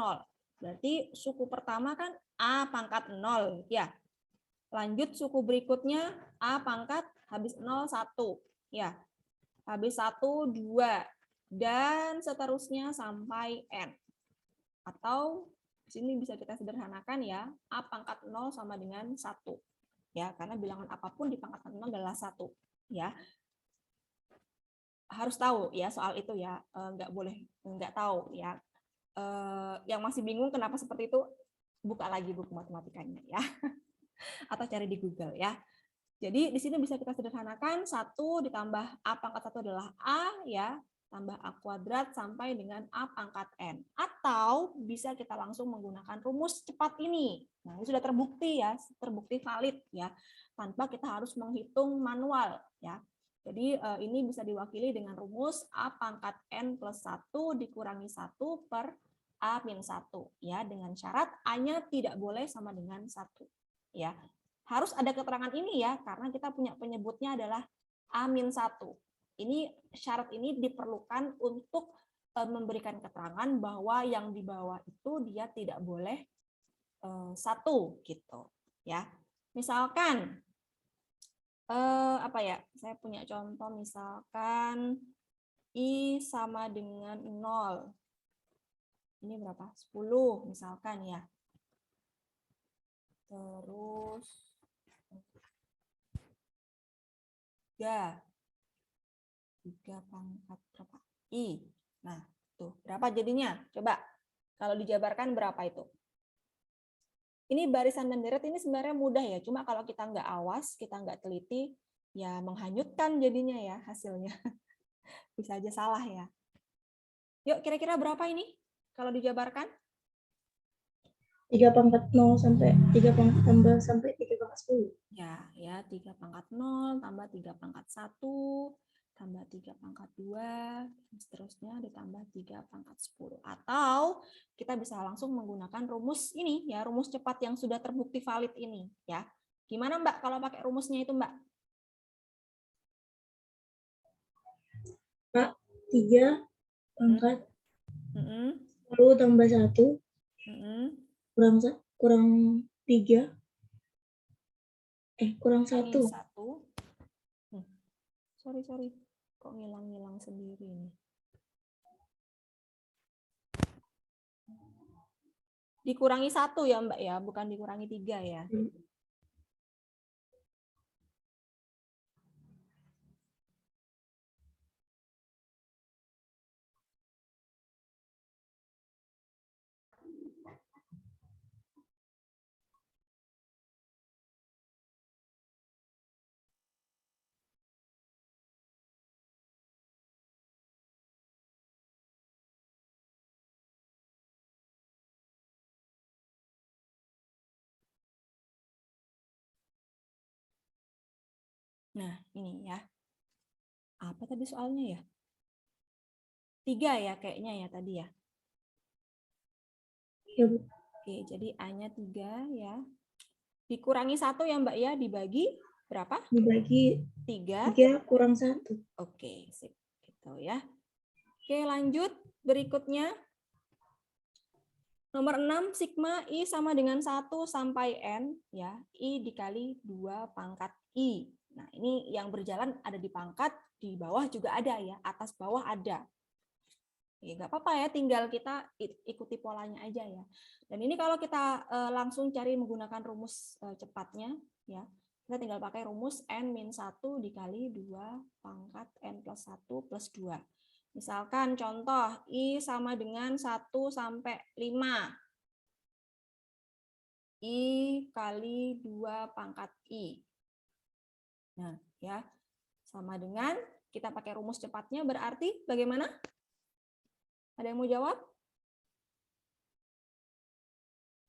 Berarti suku pertama kan A pangkat 0. Ya. Lanjut suku berikutnya A pangkat habis 0, 1. Ya. Habis 1, 2. Dan seterusnya sampai N. Atau di sini bisa kita sederhanakan ya. A pangkat 0 sama dengan 1. Ya, karena bilangan apapun di pangkat 0 adalah 1. Ya. Harus tahu ya soal itu ya. Nggak boleh nggak tahu ya. Yang masih bingung kenapa seperti itu, buka lagi buku matematikanya ya. Atau cari di Google ya. Jadi di sini bisa kita sederhanakan 1 ditambah A pangkat 1 adalah A ya, tambah A kuadrat sampai dengan A pangkat N. Atau bisa kita langsung menggunakan rumus cepat ini. Nah, ini sudah terbukti ya, terbukti valid ya, tanpa kita harus menghitung manual ya. Jadi ini bisa diwakili dengan rumus A pangkat N plus 1 dikurangi 1 per A min 1 ya, dengan syarat A-nya tidak boleh sama dengan 1 ya. Harus ada keterangan ini ya, karena kita punya penyebutnya adalah A min 1. Ini syarat ini diperlukan untuk memberikan keterangan bahwa yang di bawah itu dia tidak boleh 1 gitu ya. Misalkan apa ya? Saya punya contoh misalkan I sama dengan 0. Ini berapa? 10 misalkan ya. Terus 3 pangkat berapa? I. Nah, tuh berapa jadinya? Coba kalau dijabarkan berapa itu? Ini barisan dan deret ini sebenarnya mudah ya, cuma kalau kita nggak awas, kita nggak teliti, ya menghanyutkan jadinya ya hasilnya. Bisa aja salah ya. Yuk, kira-kira berapa ini kalau dijabarkan? 3 pangkat 0 sampai 3 pangkat tambah sampai 3 pangkat 10. Ya, 3 pangkat 0 tambah 3 pangkat 1 tambah 3 pangkat 2, dan seterusnya ditambah 3 pangkat 10. Atau kita bisa langsung menggunakan rumus ini, ya, rumus cepat yang sudah terbukti valid ini. Ya. Gimana Mbak kalau pakai rumusnya itu Mbak? Pak, 3 pangkat 10 tambah 1 kurang 3. Kurang 1. Sorry. Kok ngilang-ngilang sendiri ini? Dikurangi 1 ya Mbak ya, bukan dikurangi 3 ya. Nah, ini ya. Apa tadi soalnya ya? 3 ya kayaknya ya tadi ya. Ya, Bu. Oke, jadi A-nya 3 ya. Dikurangi 1 ya Mbak ya, dibagi berapa? Dibagi 3 kurang 1. Oke, sip. Gitu ya. Oke, lanjut. Berikutnya. Nomor 6, sigma I sama dengan 1 sampai N. Ya, I dikali 2 pangkat I. Nah, ini yang berjalan ada di pangkat, di bawah juga ada ya. Atas bawah ada. Ya, nggak apa-apa ya, tinggal kita ikuti polanya aja ya. Dan ini kalau kita langsung cari menggunakan rumus cepatnya, ya, kita tinggal pakai rumus n-1 dikali 2 pangkat n plus 1 plus 2. Misalkan contoh, I sama dengan 1 sampai 5. I kali 2 pangkat I. Nah, ya, sama dengan, kita pakai rumus cepatnya berarti bagaimana? Ada yang mau jawab?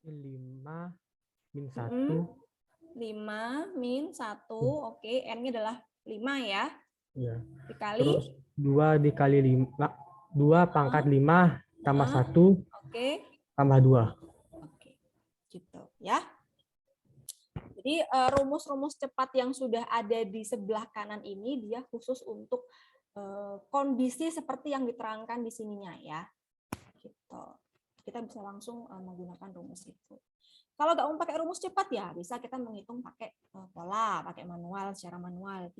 5 min 1. 5 min 1, oke, N-nya adalah 5 ya. Ya. Dikali, Terus 2 dikali 5, 2 pangkat 5 tambah 1 oke, tambah 2. oke, gitu ya. Jadi rumus-rumus cepat yang sudah ada di sebelah kanan ini dia khusus untuk kondisi seperti yang diterangkan di sininya ya. Gitu. Kita bisa langsung menggunakan rumus itu. Kalau nggak mau pakai rumus cepat ya bisa kita menghitung pakai pola, pakai manual, secara manual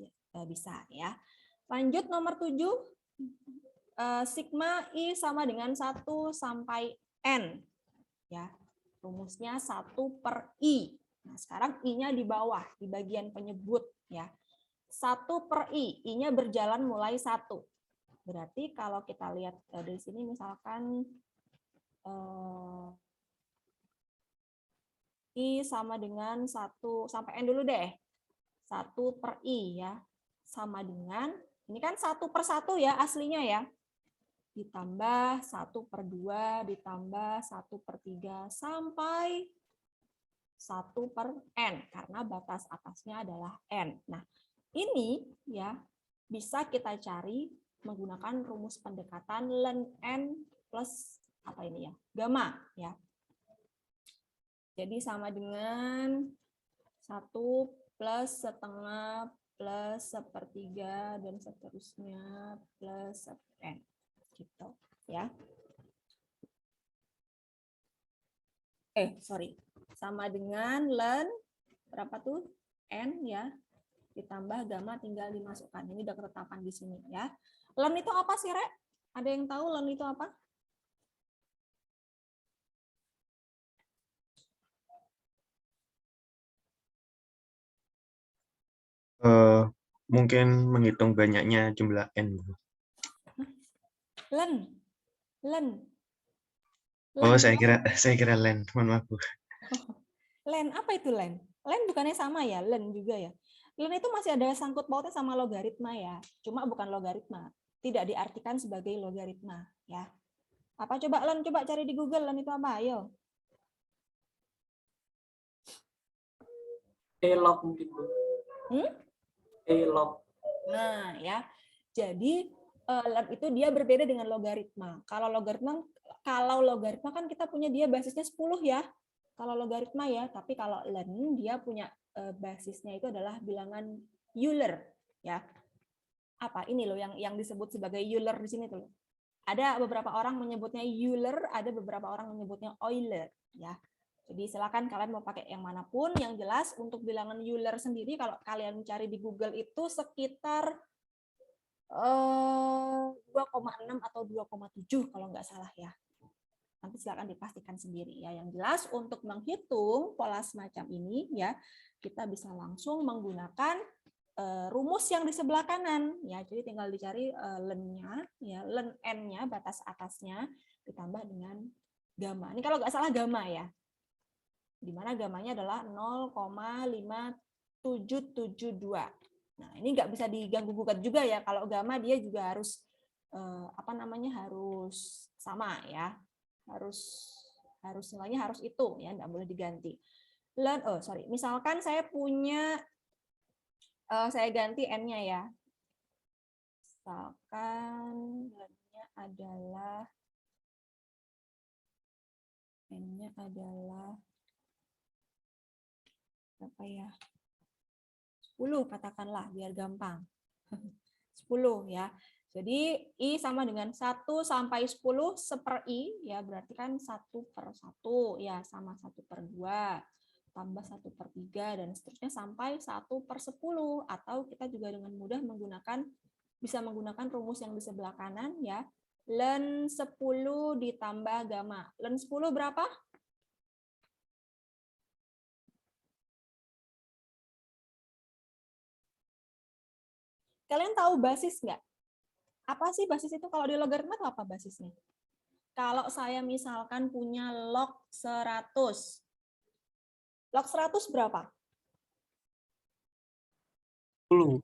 bisa ya. Lanjut nomor 7, sigma I sama dengan 1 sampai N. Ya, rumusnya 1 per I. Nah, sekarang I-nya di bawah, di bagian penyebut. Ya. 1 per I, I-nya berjalan mulai 1. Berarti kalau kita lihat dari sini misalkan I sama dengan 1 sampai N dulu deh. 1 per I ya. Sama dengan, ini kan 1 per 1 ya aslinya ya. Ditambah 1 per 2, ditambah 1 per 3, sampai 1 per N. Karena batas atasnya adalah N. Nah, ini ya bisa kita cari menggunakan rumus pendekatan ln N plus apa ini ya, gamma ya. Jadi sama dengan 1 plus setengah plus sepertiga dan seterusnya plus N. Gitu ya. Sorry. Sama dengan ln berapa tuh? N ya. Ditambah gamma tinggal dimasukkan. Ini udah ketetapan di sini ya. Ln itu apa sih, Rek? Ada yang tahu ln itu apa? Mungkin menghitung banyaknya jumlah n. Len. Oh, saya kira len. Mohon maaf, Bu. Len, apa itu len? Len bukannya sama ya, len juga ya. Len itu masih ada sangkut pautnya sama logaritma ya. Cuma bukan logaritma. Tidak diartikan sebagai logaritma ya. Apa coba len? Coba cari di Google len itu apa? Ayo. E-log mungkin, Bu. E-log. Nah, ya. Jadi ln itu dia berbeda dengan logaritma. Kalau logaritma kan kita punya dia basisnya 10 ya. Kalau logaritma ya, tapi kalau ln dia punya basisnya itu adalah bilangan Euler ya. Apa ini loh yang disebut sebagai Euler di sini tuh. Ada beberapa orang menyebutnya Euler, ada beberapa orang menyebutnya Euler ya. Jadi silakan kalian mau pakai yang manapun, yang jelas untuk bilangan Euler sendiri kalau kalian cari di Google itu sekitar 2,6 atau 2,7 kalau nggak salah ya. Nanti silakan dipastikan sendiri ya. Yang jelas untuk menghitung pola semacam ini ya, kita bisa langsung menggunakan rumus yang di sebelah kanan ya. Jadi tinggal dicari ln-nya ya, ln n-nya batas atasnya ditambah dengan gamma. Ini kalau nggak salah gamma ya. Di mana gammanya adalah 0,5772. Nah, ini nggak bisa diganggu-gugat juga ya. Kalau gamma dia juga harus harus sama ya. Harus nilainya harus itu ya, nggak boleh diganti. Misalkan saya punya saya ganti n-nya ya. Misalkan n-nya adalah berapa ya? 10 katakanlah biar gampang. 10 ya. Jadi I sama dengan 1 sampai 10 seper I ya, berarti kan 1 per 1 ya, sama 1 per 2 tambah 1 per 3 dan seterusnya sampai 1 per 10, atau kita juga dengan mudah bisa menggunakan rumus yang di sebelah kanan ya. Ln 10 ditambah gamma. Ln 10 berapa? Kalian tahu basis nggak? Apa sih basis itu? Kalau di logaritma itu apa basisnya? Kalau saya misalkan punya log 100. Log 100 berapa? 10.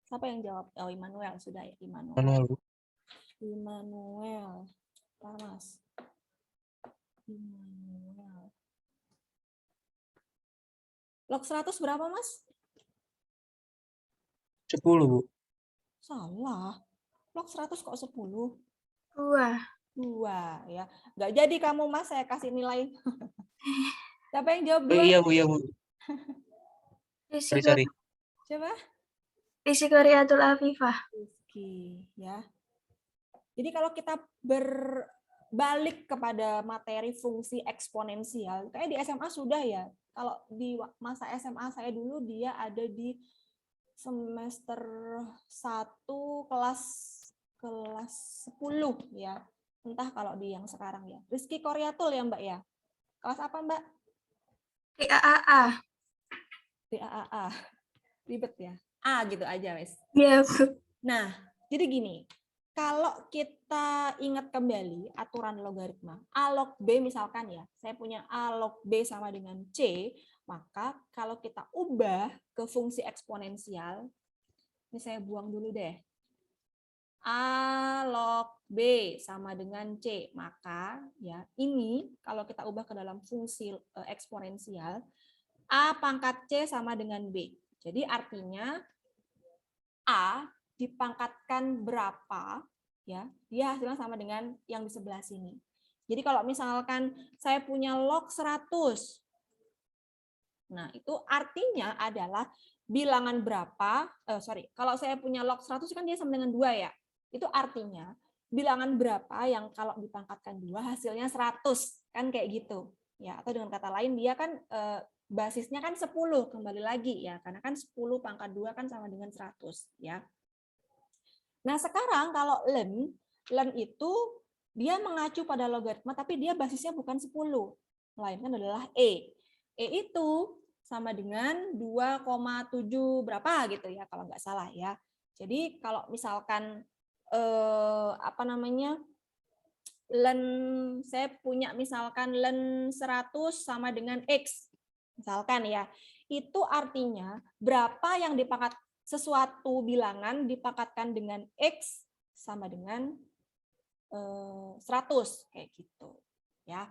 Siapa yang jawab? Oh, Immanuel. Sudah ya, Immanuel. Manual, Bu. Immanuel. Bentar, Mas. Immanuel. Log 100 berapa, Mas? 10, Bu. Salah. Log 100 kok 10? 2 ya. Nggak jadi kamu, Mas, saya kasih nilai. Siapa yang jawab 2? Iya, Bu, iya, Bu. Sorry. Coba. Rizky Afifah. Rizky, ya. Jadi kalau kita berbalik kepada materi fungsi eksponensial, kayak di SMA sudah ya. Kalau di masa SMA saya dulu dia ada di semester 1 kelas 10 ya. Entah kalau di yang sekarang ya. Rizky Koryatul ya, Mbak ya. Kelas apa, Mbak? Di AAA. Di AAA. Ribet ya. A gitu aja, wes. Iya, Nah, jadi gini, kalau kita ingat kembali aturan logaritma, A log B misalkan ya, saya punya A log B sama dengan C, maka kalau kita ubah ke fungsi eksponensial, ini saya buang dulu deh. A log B sama dengan C, maka ya ini kalau kita ubah ke dalam fungsi eksponensial, A pangkat C sama dengan B. Jadi artinya A dipangkatkan berapa, ya, dia hasilnya sama dengan yang di sebelah sini. Jadi kalau misalkan saya punya log 100, nah itu artinya adalah bilangan berapa, kalau saya punya log 100 kan dia sama dengan 2 ya, itu artinya bilangan berapa yang kalau dipangkatkan 2 hasilnya 100, kan kayak gitu. Ya, atau dengan kata lain dia kan basisnya kan 10, kembali lagi ya, karena kan 10 pangkat 2 kan sama dengan 100 ya. Nah, sekarang kalau ln itu dia mengacu pada logaritma tapi dia basisnya bukan 10, melainkan adalah E. E itu sama dengan 2,7 berapa gitu ya kalau nggak salah ya. Jadi kalau misalkan ln saya punya misalkan ln 100 sama dengan X misalkan ya. Itu artinya berapa yang dipangkat sesuatu bilangan dipangkatkan dengan X sama dengan 100 kayak gitu ya.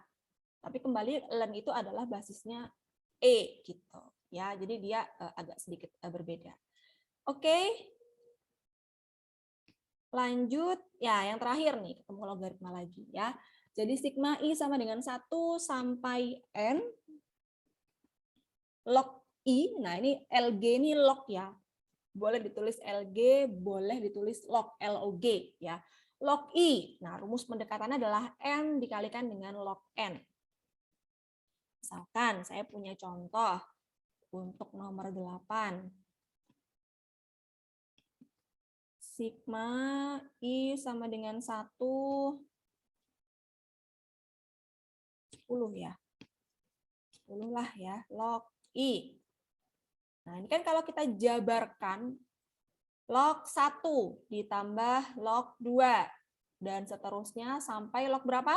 Tapi kembali ln itu adalah basisnya E gitu ya. Jadi dia agak sedikit berbeda. Oke. Lanjut ya, yang terakhir nih ketemu logaritma lagi ya. Jadi sigma I sama dengan 1 sampai N log I. Nah, ini LG ini log ya. Boleh ditulis LG, boleh ditulis log, LOG ya. Log I. Nah, rumus pendekatannya adalah N dikalikan dengan log N. Misalkan saya punya contoh untuk nomor 8. Sigma I sama dengan 1, 10 ya. 10 lah ya, log I. Nah, ini kan kalau kita jabarkan log 1 ditambah log 2 dan seterusnya sampai log berapa?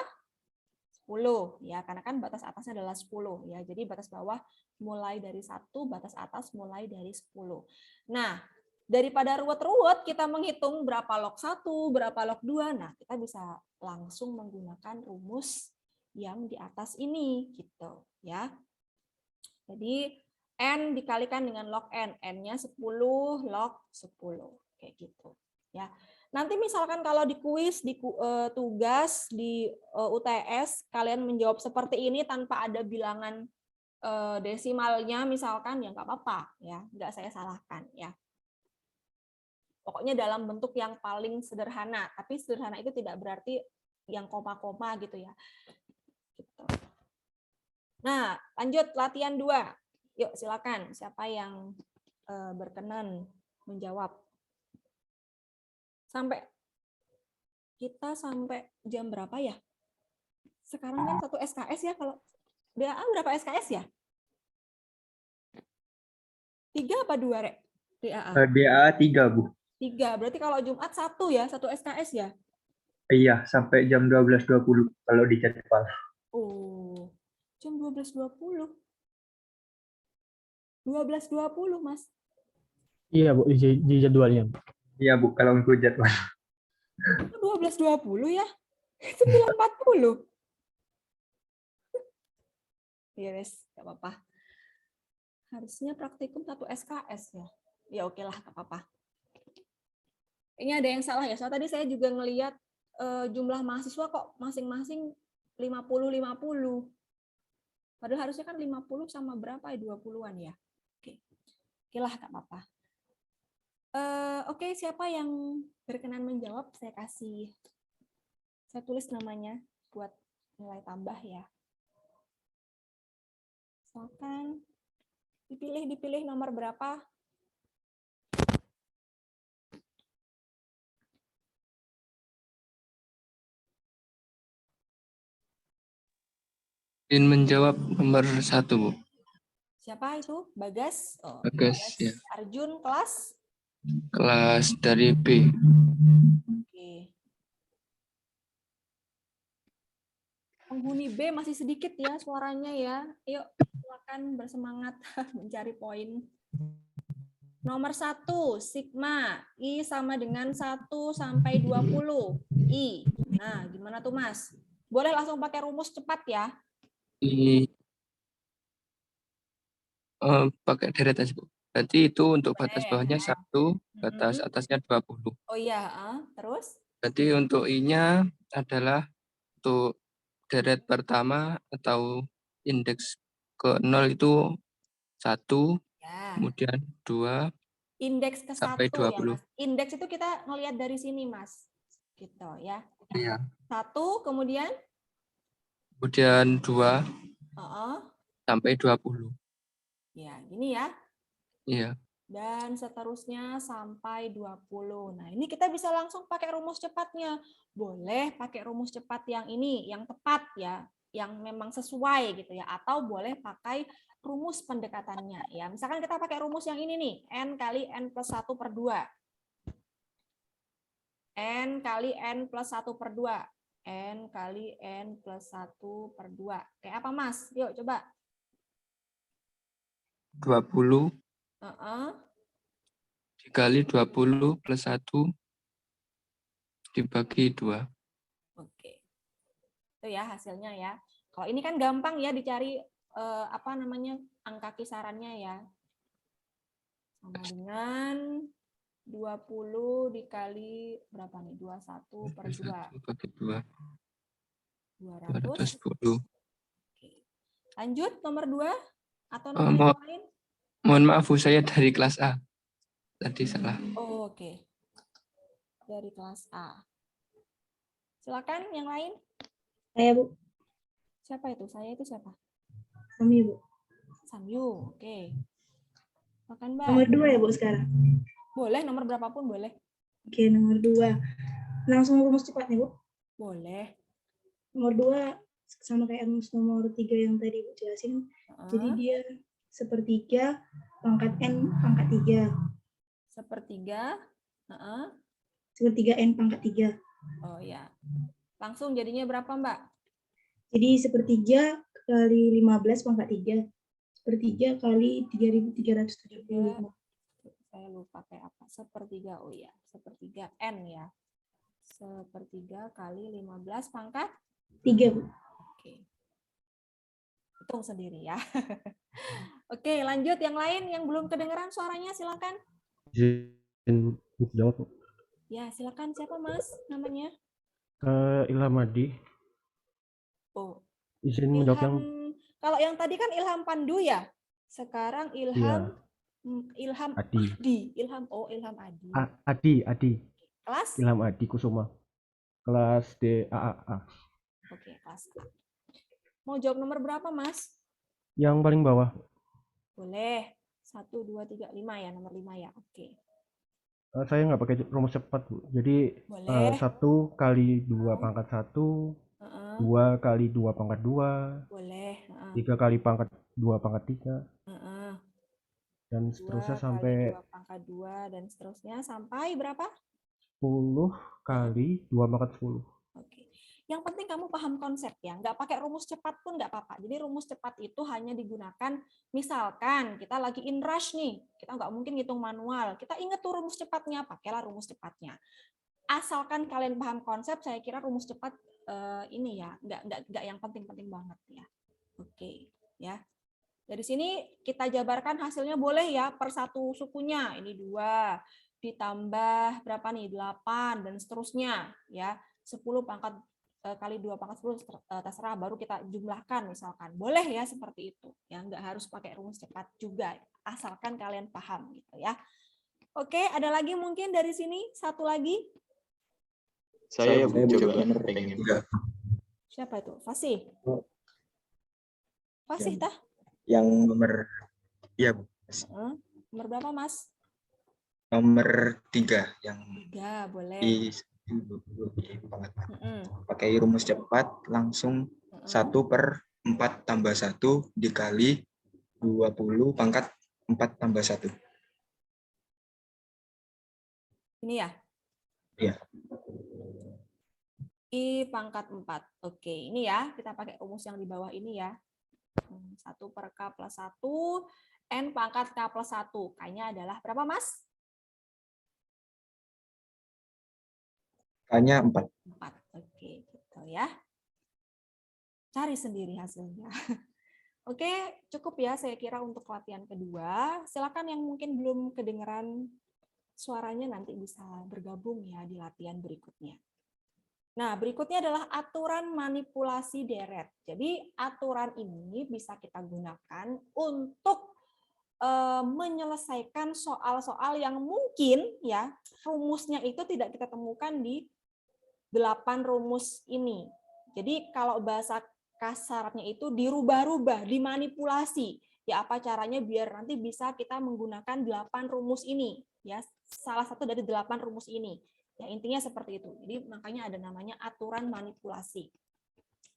10 ya, karena kan batas atasnya adalah 10 ya. Jadi batas bawah mulai dari 1, batas atas mulai dari 10. Nah, daripada ruwet-ruwet kita menghitung berapa log 1, berapa log 2, nah kita bisa langsung menggunakan rumus yang di atas ini gitu ya. Jadi N dikalikan dengan log N, N-nya 10 log 10 kayak gitu ya. Nanti misalkan kalau di kuis, di tugas di UTS kalian menjawab seperti ini tanpa ada bilangan desimalnya misalkan, ya nggak apa-apa ya, nggak saya salahkan ya. Pokoknya dalam bentuk yang paling sederhana, tapi sederhana itu tidak berarti yang koma-koma gitu ya. Gitu. Nah, lanjut latihan 2. Yuk silakan, siapa yang berkenan menjawab. Sampai kita sampai jam berapa ya? Sekarang kan 1 SKS ya, kalau DAA berapa SKS ya? 3 apa 2, Rek? DAA? DA 3, Bu. 3, berarti kalau Jumat 1 ya, 1 SKS ya? Iya, sampai jam 12.20 kalau di jadwal. Oh, jam 12.20. 12.20, Mas. Iya, Bu, di jadwalnya. Iya, Bu, kalau untuk jadwal. 12.20 ya? 9.40. Ya, wes, nggak apa-apa. Harusnya praktikum 1 SKS ya. Ya oke lah, nggak apa-apa. Ini ada yang salah ya. Soalnya tadi saya juga ngelihat jumlah mahasiswa kok masing-masing 50-50. Padahal harusnya kan 50 sama berapa ya? 20-an ya. Oke. Oke lah, nggak apa-apa. Oke, siapa yang berkenan menjawab? Saya tulis namanya buat nilai tambah ya. Silakan dipilih nomor berapa? Izin menjawab nomor 1, Bu. Siapa itu? Bagas? Oh, Bagas, ya. Arjun, kelas? Kelas dari B. Oke. Penghuni B masih sedikit ya suaranya ya. Yuk, silakan bersemangat mencari poin. Nomor 1, sigma. I sama dengan 1 sampai 20. I. Nah, gimana tuh, Mas? Boleh langsung pakai rumus cepat ya. Pakai deret aja, Bu. Berarti itu untuk batas bawahnya 1, batas Mm-mm. atasnya 20. Oh iya, terus? Berarti untuk I-nya adalah untuk deret pertama atau indeks ke 0 itu 1, Ya. kemudian 2, Indeks ke 1 sampai ya, 20. Mas. Indeks itu kita ngelihat dari sini, Mas. Gitu ya. Iya. 1, kemudian? Kemudian 2 sampai 20. Ya, gini ya. Iya. Dan seterusnya sampai 20. Nah, ini kita bisa langsung pakai rumus cepatnya. Boleh pakai rumus cepat yang ini, yang tepat ya, yang memang sesuai gitu ya, atau boleh pakai rumus pendekatannya ya. Misalkan kita pakai rumus yang ini nih, n kali n plus 1 per 2. N kali n plus 1 per 2. N kali n plus 1 per 2. Kayak apa, Mas? Yuk, coba. 20 dikali 20 plus 1 dibagi 2. Oke. Itu ya hasilnya ya. Kalau ini kan gampang ya dicari apa namanya angka kisarannya ya. Sama dengan 20 dikali berapa nih? 21 per 2. Bagi 2. 200. 210. Oke. Lanjut nomor 2 atau nomor yang lain? Mohon maaf, Bu, saya dari kelas A. Tadi salah. Oh, oke. Dari kelas A. Silakan yang lain. Saya, Bu. Siapa itu? Saya itu siapa? Kami, Bu. Samyu. Oke. Silakan, Mbak. Nomor 2 ya, Bu, sekarang? Boleh, nomor berapapun boleh. Oke, nomor 2. Langsung rumus cepat nih, Bu. Boleh. Nomor 2 sama kayak rumus nomor 3 yang tadi Bu jelasin. Jadi dia sepertiga pangkat N pangkat 3. Sepertiga. Sepertiga N pangkat 3. Oh ya. Langsung jadinya berapa, Mbak? Jadi sepertiga kali 15 pangkat 3. Sepertiga kali 3.375. Saya lupa kayak apa. Sepertiga, oh ya. Sepertiga N ya. Sepertiga kali 15 pangkat 3, Bu. Oke. Hitung sendiri ya. Oke, lanjut yang lain yang belum kedengeran suaranya silakan. Izin jawab. Ya, silakan. Siapa, Mas? Namanya? Ilham Adi. Oh. Izin menjawab yang kalau yang tadi kan Ilham Pandu ya. Sekarang Ilham Adi. Ilham Adi. Adi. Kelas? Ilham Adi Kusuma. Kelas DAA. Oke, kelas A. Mau jawab nomor berapa, Mas? Yang paling bawah. Boleh. 1, 2, 3, 5 ya, nomor 5 ya. Oke. Saya nggak pakai rumus cepat, Bu. Jadi Boleh. 1 kali 2 pangkat 1, 2 kali 2 pangkat 2, Boleh. 3 kali pangkat 2 pangkat 3, dan 2 seterusnya kali sampai 2 pangkat 2 dan seterusnya sampai berapa? 10 kali 2 pangkat 10. Oke. Yang penting kamu paham konsep ya. Nggak pakai rumus cepat pun nggak apa-apa. Jadi rumus cepat itu hanya digunakan misalkan kita lagi in rush nih. Kita nggak mungkin ngitung manual. Kita ingat tuh rumus cepatnya, pakailah rumus cepatnya. Asalkan kalian paham konsep, saya kira rumus cepat ini ya, nggak yang penting-penting banget ya. Oke, ya. Dari sini kita jabarkan hasilnya boleh ya per satu sukunya. Ini 2 ditambah berapa nih? 8 dan seterusnya ya. 10 pangkat kali 2 pangkat 10 terserah, baru kita jumlahkan misalkan. Boleh ya seperti itu. Ya, nggak harus pakai rumus cepat juga, asalkan kalian paham gitu ya. Oke, ada lagi mungkin dari sini? Satu lagi? Saya coba pengen. Siapa itu? Fasih? Fasih tah? Yang nomor, ya Bu. Nomor berapa, Mas? Nomor 3 yang 3, boleh. Pakai rumus cepat langsung 1 per 4 tambah 1 dikali 20 pangkat 4 tambah 1. Ini ya? Iya. I pangkat 4. Oke, ini ya, kita pakai rumus yang di bawah ini ya. 1 per K plus 1, N pangkat K plus 1. K-nya adalah berapa, Mas? K-nya 4. 4. Oke, gitu ya. Cari sendiri hasilnya. Oke, cukup ya saya kira untuk latihan kedua. Silakan yang mungkin belum kedengeran suaranya nanti bisa bergabung ya di latihan berikutnya. Nah, berikutnya adalah aturan manipulasi deret. Jadi, aturan ini bisa kita gunakan untuk menyelesaikan soal-soal yang mungkin ya rumusnya itu tidak kita temukan di 8 rumus ini. Jadi, kalau bahasa kasarnya itu dirubah-rubah, dimanipulasi. Ya, apa caranya biar nanti bisa kita menggunakan 8 rumus ini. Ya, salah satu dari 8 rumus ini. Ya, intinya seperti itu. Jadi makanya ada namanya aturan manipulasi.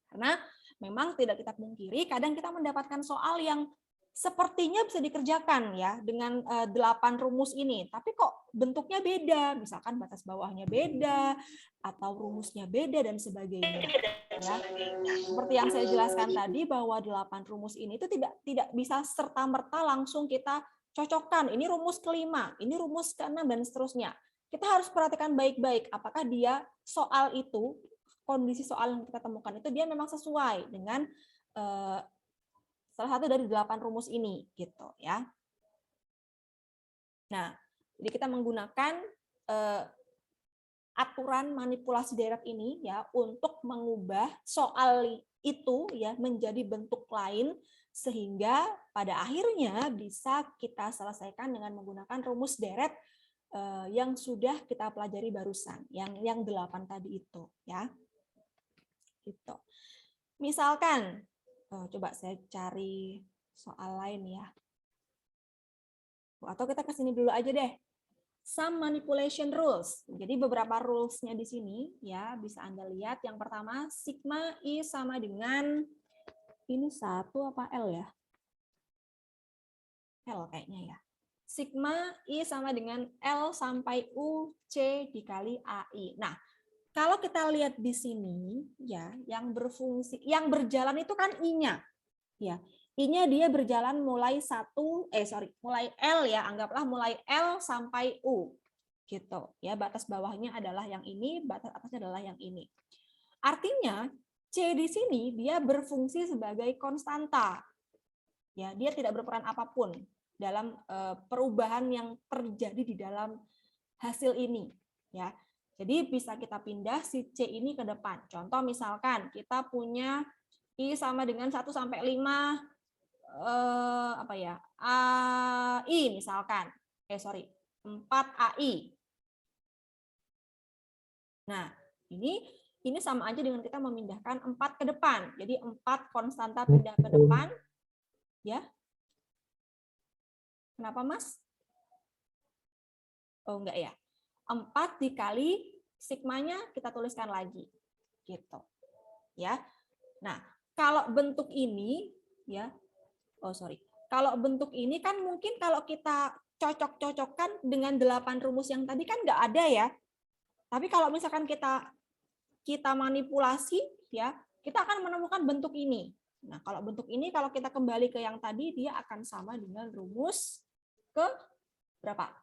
Karena memang tidak kita pungkiri, kadang kita mendapatkan soal yang sepertinya bisa dikerjakan ya dengan 8 rumus ini, tapi kok bentuknya beda, misalkan batas bawahnya beda atau rumusnya beda dan sebagainya. Ya. Seperti yang saya jelaskan tadi bahwa 8 rumus ini itu tidak bisa serta-merta langsung kita cocokkan. Ini rumus kelima, ini rumus keenam dan seterusnya. Kita harus perhatikan baik-baik apakah dia soal itu, kondisi soal yang kita temukan itu dia memang sesuai dengan salah satu dari 8 rumus ini gitu ya. Nah, jadi kita menggunakan aturan manipulasi deret ini ya untuk mengubah soal itu ya menjadi bentuk lain sehingga pada akhirnya bisa kita selesaikan dengan menggunakan rumus deret yang sudah kita pelajari barusan, yang 8 tadi itu ya. Gitu. Misalkan coba saya cari soal lain ya. Atau kita ke sini dulu aja deh. Some manipulation rules. Jadi beberapa rules-nya di sini ya bisa Anda lihat. Yang pertama sigma I sama dengan ini 1 apa L ya? L kayaknya ya. Sigma I sama dengan L sampai U C dikali AI. Nah, kalau kita lihat di sini ya, yang berfungsi, yang berjalan itu kan I-nya. Ya. I-nya dia berjalan mulai mulai L ya, anggaplah mulai L sampai U. Gitu. Ya, batas bawahnya adalah yang ini, batas atasnya adalah yang ini. Artinya C di sini dia berfungsi sebagai konstanta. Ya, dia tidak berperan apapun dalam perubahan yang terjadi di dalam hasil ini, ya. Jadi bisa kita pindah si C ini ke depan. Contoh misalkan kita punya I sama dengan 1 sampai 5 apa ya? AI misalkan. 4 AI. Nah, ini sama aja dengan kita memindahkan 4 ke depan. Jadi 4 konstanta pindah ke depan, ya. Kenapa, Mas? Oh, enggak ya. 4 dikali sigmanya kita tuliskan lagi. Gitu. Ya. Nah, kalau bentuk ini ya. Kalau bentuk ini kan mungkin kalau kita cocok-cocokkan dengan 8 rumus yang tadi kan nggak ada ya. Tapi kalau misalkan kita manipulasi ya, kita akan menemukan bentuk ini. Nah, kalau bentuk ini kalau kita kembali ke yang tadi dia akan sama dengan rumus ke berapa?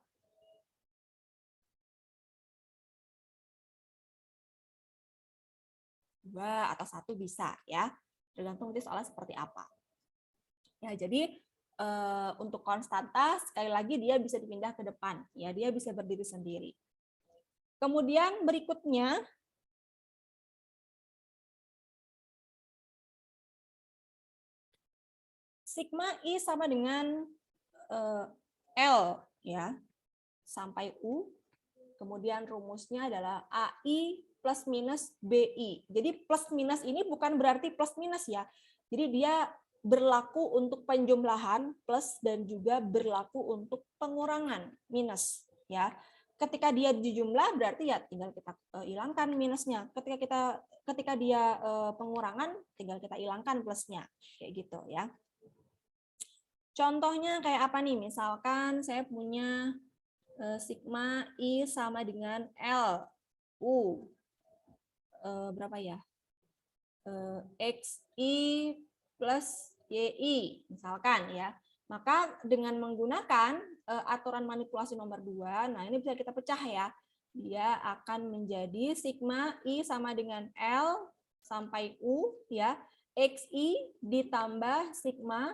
Dua atau 1 bisa ya. Tergantung nanti soalnya seperti apa. Ya, jadi untuk konstanta sekali lagi dia bisa dipindah ke depan ya, dia bisa berdiri sendiri. Kemudian berikutnya sigma I sama dengan L ya sampai U. Kemudian rumusnya adalah AI plus minus BI. Jadi plus minus ini bukan berarti plus minus ya. Jadi dia berlaku untuk penjumlahan plus dan juga berlaku untuk pengurangan minus ya. Ketika dia dijumlah berarti ya tinggal kita hilangkan minusnya. Ketika dia pengurangan tinggal kita hilangkan plusnya kayak gitu ya. Contohnya kayak apa nih? Misalkan saya punya sigma I sama dengan L U berapa ya? XI plus YI misalkan ya. Maka dengan menggunakan aturan manipulasi nomor 2, nah ini bisa kita pecah ya. Dia akan menjadi sigma I sama dengan L sampai U ya. XI ditambah sigma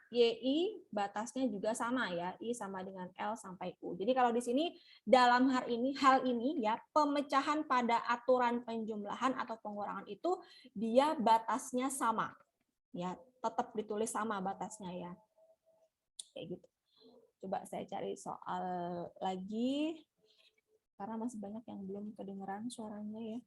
YI batasnya juga sama ya, I sama dengan L sampai U. Jadi kalau di sini dalam hal ini ya pemecahan pada aturan penjumlahan atau pengurangan itu dia batasnya sama. Ya, tetap ditulis sama batasnya ya. Kayak gitu. Coba saya cari soal lagi karena masih banyak yang belum kedengeran suaranya ya.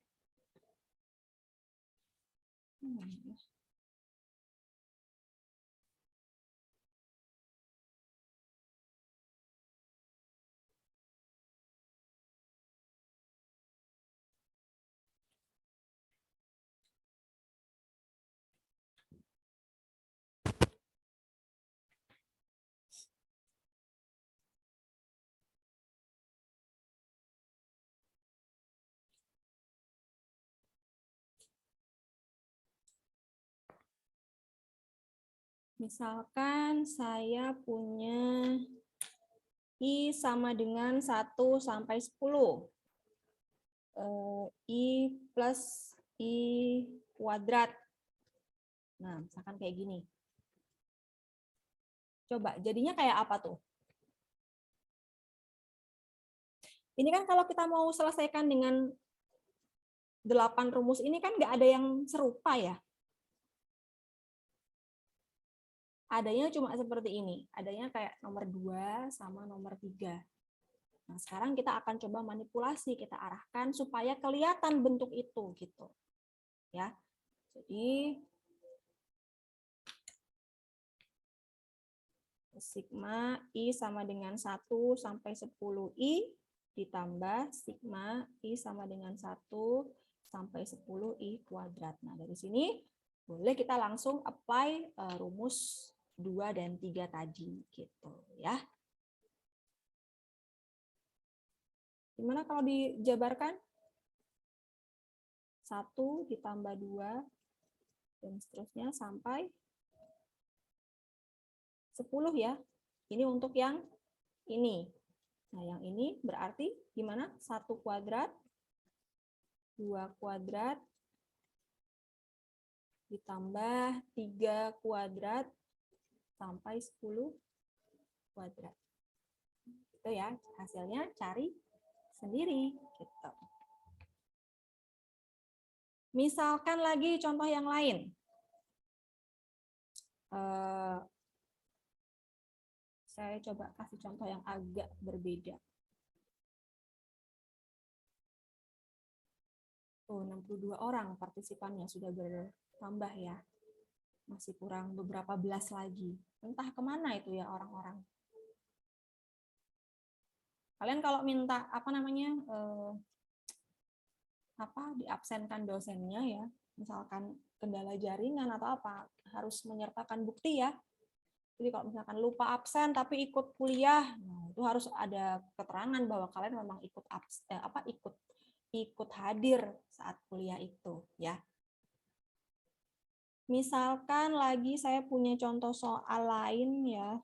Misalkan saya punya I sama dengan 1 sampai 10. I plus I kuadrat. Nah, misalkan kayak gini. Coba, jadinya kayak apa tuh? Ini kan kalau kita mau selesaikan dengan 8 rumus ini kan nggak ada yang serupa ya. Adanya cuma seperti ini. Adanya kayak nomor 2 sama nomor 3. Nah, sekarang kita akan coba manipulasi, kita arahkan supaya kelihatan bentuk itu gitu. Ya. Jadi sigma I sama dengan 1 sampai 10 I ditambah sigma I sama dengan 1 sampai 10 I kuadrat. Nah, dari sini boleh kita langsung apply rumus 2 dan 3 tadi gitu ya. Gimana kalau dijabarkan? 1 ditambah 2 dan seterusnya sampai 10 ya. Ini untuk yang ini. Nah, yang ini berarti gimana? 1 kuadrat, 2 kuadrat, ditambah 3 kuadrat, sampai 10 kuadrat. Itu ya, hasilnya cari sendiri. Gitu. Misalkan lagi contoh yang lain. Saya coba kasih contoh yang agak berbeda. 62 orang partisipannya sudah bertambah ya. Masih kurang beberapa belas lagi. Entah kemana itu ya orang-orang. Kalian kalau minta apa namanya diabsenkan dosennya ya, misalkan kendala jaringan atau apa, harus menyertakan bukti ya. Jadi kalau misalkan lupa absen tapi ikut kuliah, nah itu harus ada keterangan bahwa kalian memang ikut hadir saat kuliah itu ya. Misalkan lagi saya punya contoh soal lain ya.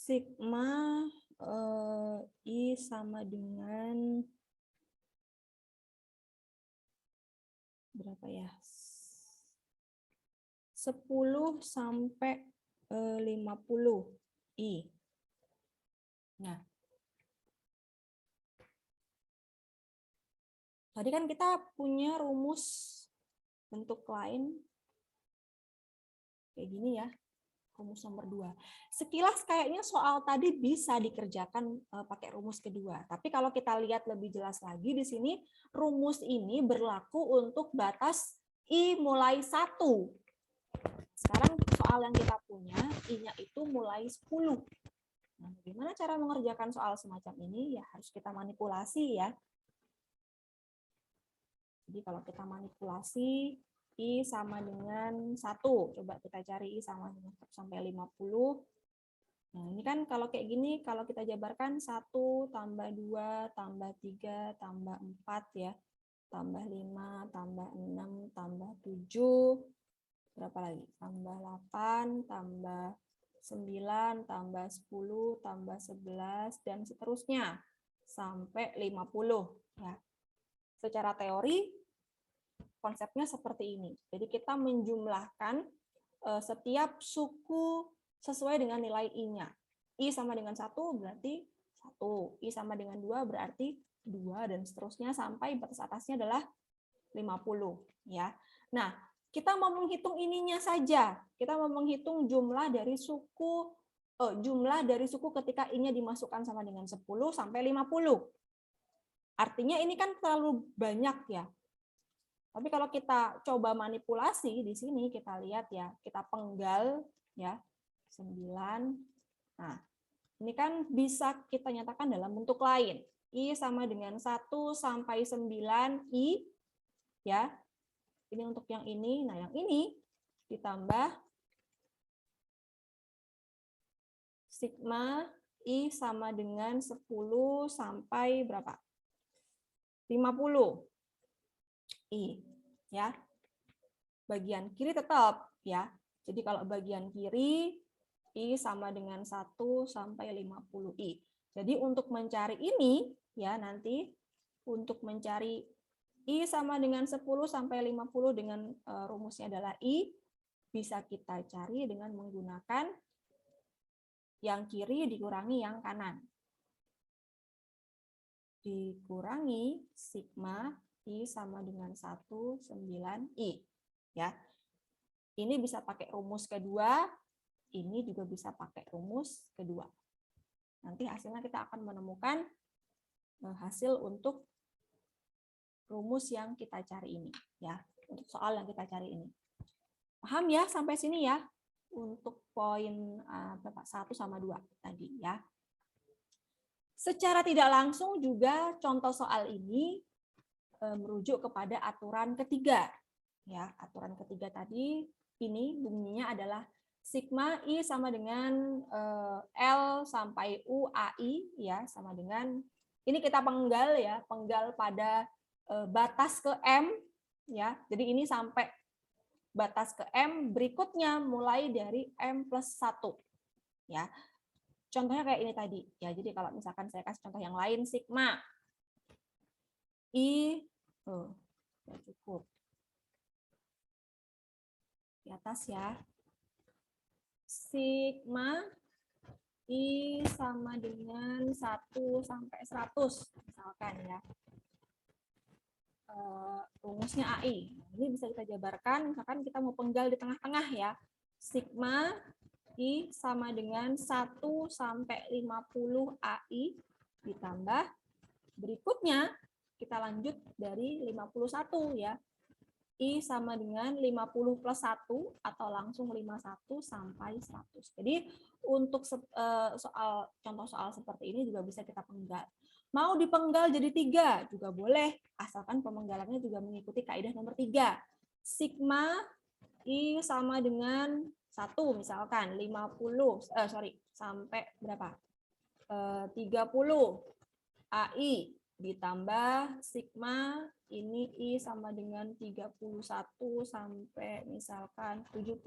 Sigma I sama dengan berapa ya? 10 sampai 50 I. Nah, tadi kan kita punya rumus bentuk lain kayak gini ya. Rumus nomor 2. Sekilas kayaknya soal tadi bisa dikerjakan pakai rumus kedua. Tapi kalau kita lihat lebih jelas lagi di sini, rumus ini berlaku untuk batas I mulai 1. Sekarang soal yang kita punya, I-nya itu mulai 10. Nah, bagaimana cara mengerjakan soal semacam ini? Ya harus kita manipulasi ya. Jadi kalau kita manipulasi, I sama dengan 1. Coba kita cari I sama dengan 1 sampai 50. Nah, ini kan kalau kayak gini, kalau kita jabarkan 1 tambah 2 tambah 3 tambah 4 ya. Tambah 5 tambah 6 tambah 7. Berapa lagi? Tambah 8 tambah 9 tambah 10 tambah 11 dan seterusnya sampai 50 ya. Secara teori konsepnya seperti ini. Jadi kita menjumlahkan setiap suku sesuai dengan nilai I-nya. I sama dengan 1 berarti 1. I sama dengan 2 berarti 2 dan seterusnya sampai batas atasnya adalah 50 ya. Nah, kita mau menghitung ininya saja. Kita mau menghitung jumlah dari suku ketika I-nya dimasukkan sama dengan 10 sampai 50. Artinya ini kan terlalu banyak ya. Tapi kalau kita coba manipulasi di sini kita lihat ya, kita penggal ya 9. Nah, ini kan bisa kita nyatakan dalam bentuk lain. I sama dengan 1 sampai 9 I ya. Ini untuk yang ini. Nah, yang ini ditambah sigma I sama dengan 10 sampai berapa? 50 I ya. Bagian kiri tetap ya. Jadi kalau bagian kiri I sama dengan 1 sampai 50 I. Jadi untuk mencari ini ya nanti untuk mencari I sama dengan 10 sampai 50 dengan rumusnya adalah I, bisa kita cari dengan menggunakan yang kiri dikurangi yang kanan. Dikurangi sigma I sama dengan 1, 9 I. Ya. Ini bisa pakai rumus kedua, ini juga bisa pakai rumus kedua. Nanti hasilnya kita akan menemukan hasil untuk rumus yang kita cari ini. Ya, untuk soal yang kita cari ini. Paham ya sampai sini ya? Untuk poin 1 sama 2 tadi ya. Secara tidak langsung juga contoh soal ini merujuk kepada aturan ketiga. Ya, aturan ketiga tadi ini bunyinya adalah sigma I sama dengan L sampai U AI ya, sama dengan ini kita penggal ya, penggal pada batas ke M ya. Jadi ini sampai batas ke M, berikutnya mulai dari M plus 1 ya. Contohnya kayak ini tadi ya. Jadi kalau misalkan saya kasih contoh yang lain, sigma I Sudah cukup. Di atas ya. Sigma I sama dengan 1 sampai 100 misalkan ya. Rumusnya AI. Ini bisa kita jabarkan, misalkan kita mau penggal di tengah-tengah ya. Sigma I sama dengan 1 sampai 50 AI ditambah berikutnya kita lanjut dari 51 ya. I sama dengan 50 plus 1 atau langsung 51 sampai 100. Jadi untuk contoh soal seperti ini juga bisa kita penggal. Mau dipenggal jadi 3 juga boleh, asalkan pemenggalannya juga mengikuti kaidah nomor 3. Sigma I sama dengan 1 misalkan 50 sampai berapa? 30 AI ditambah sigma ini I sama dengan 31 sampai misalkan 70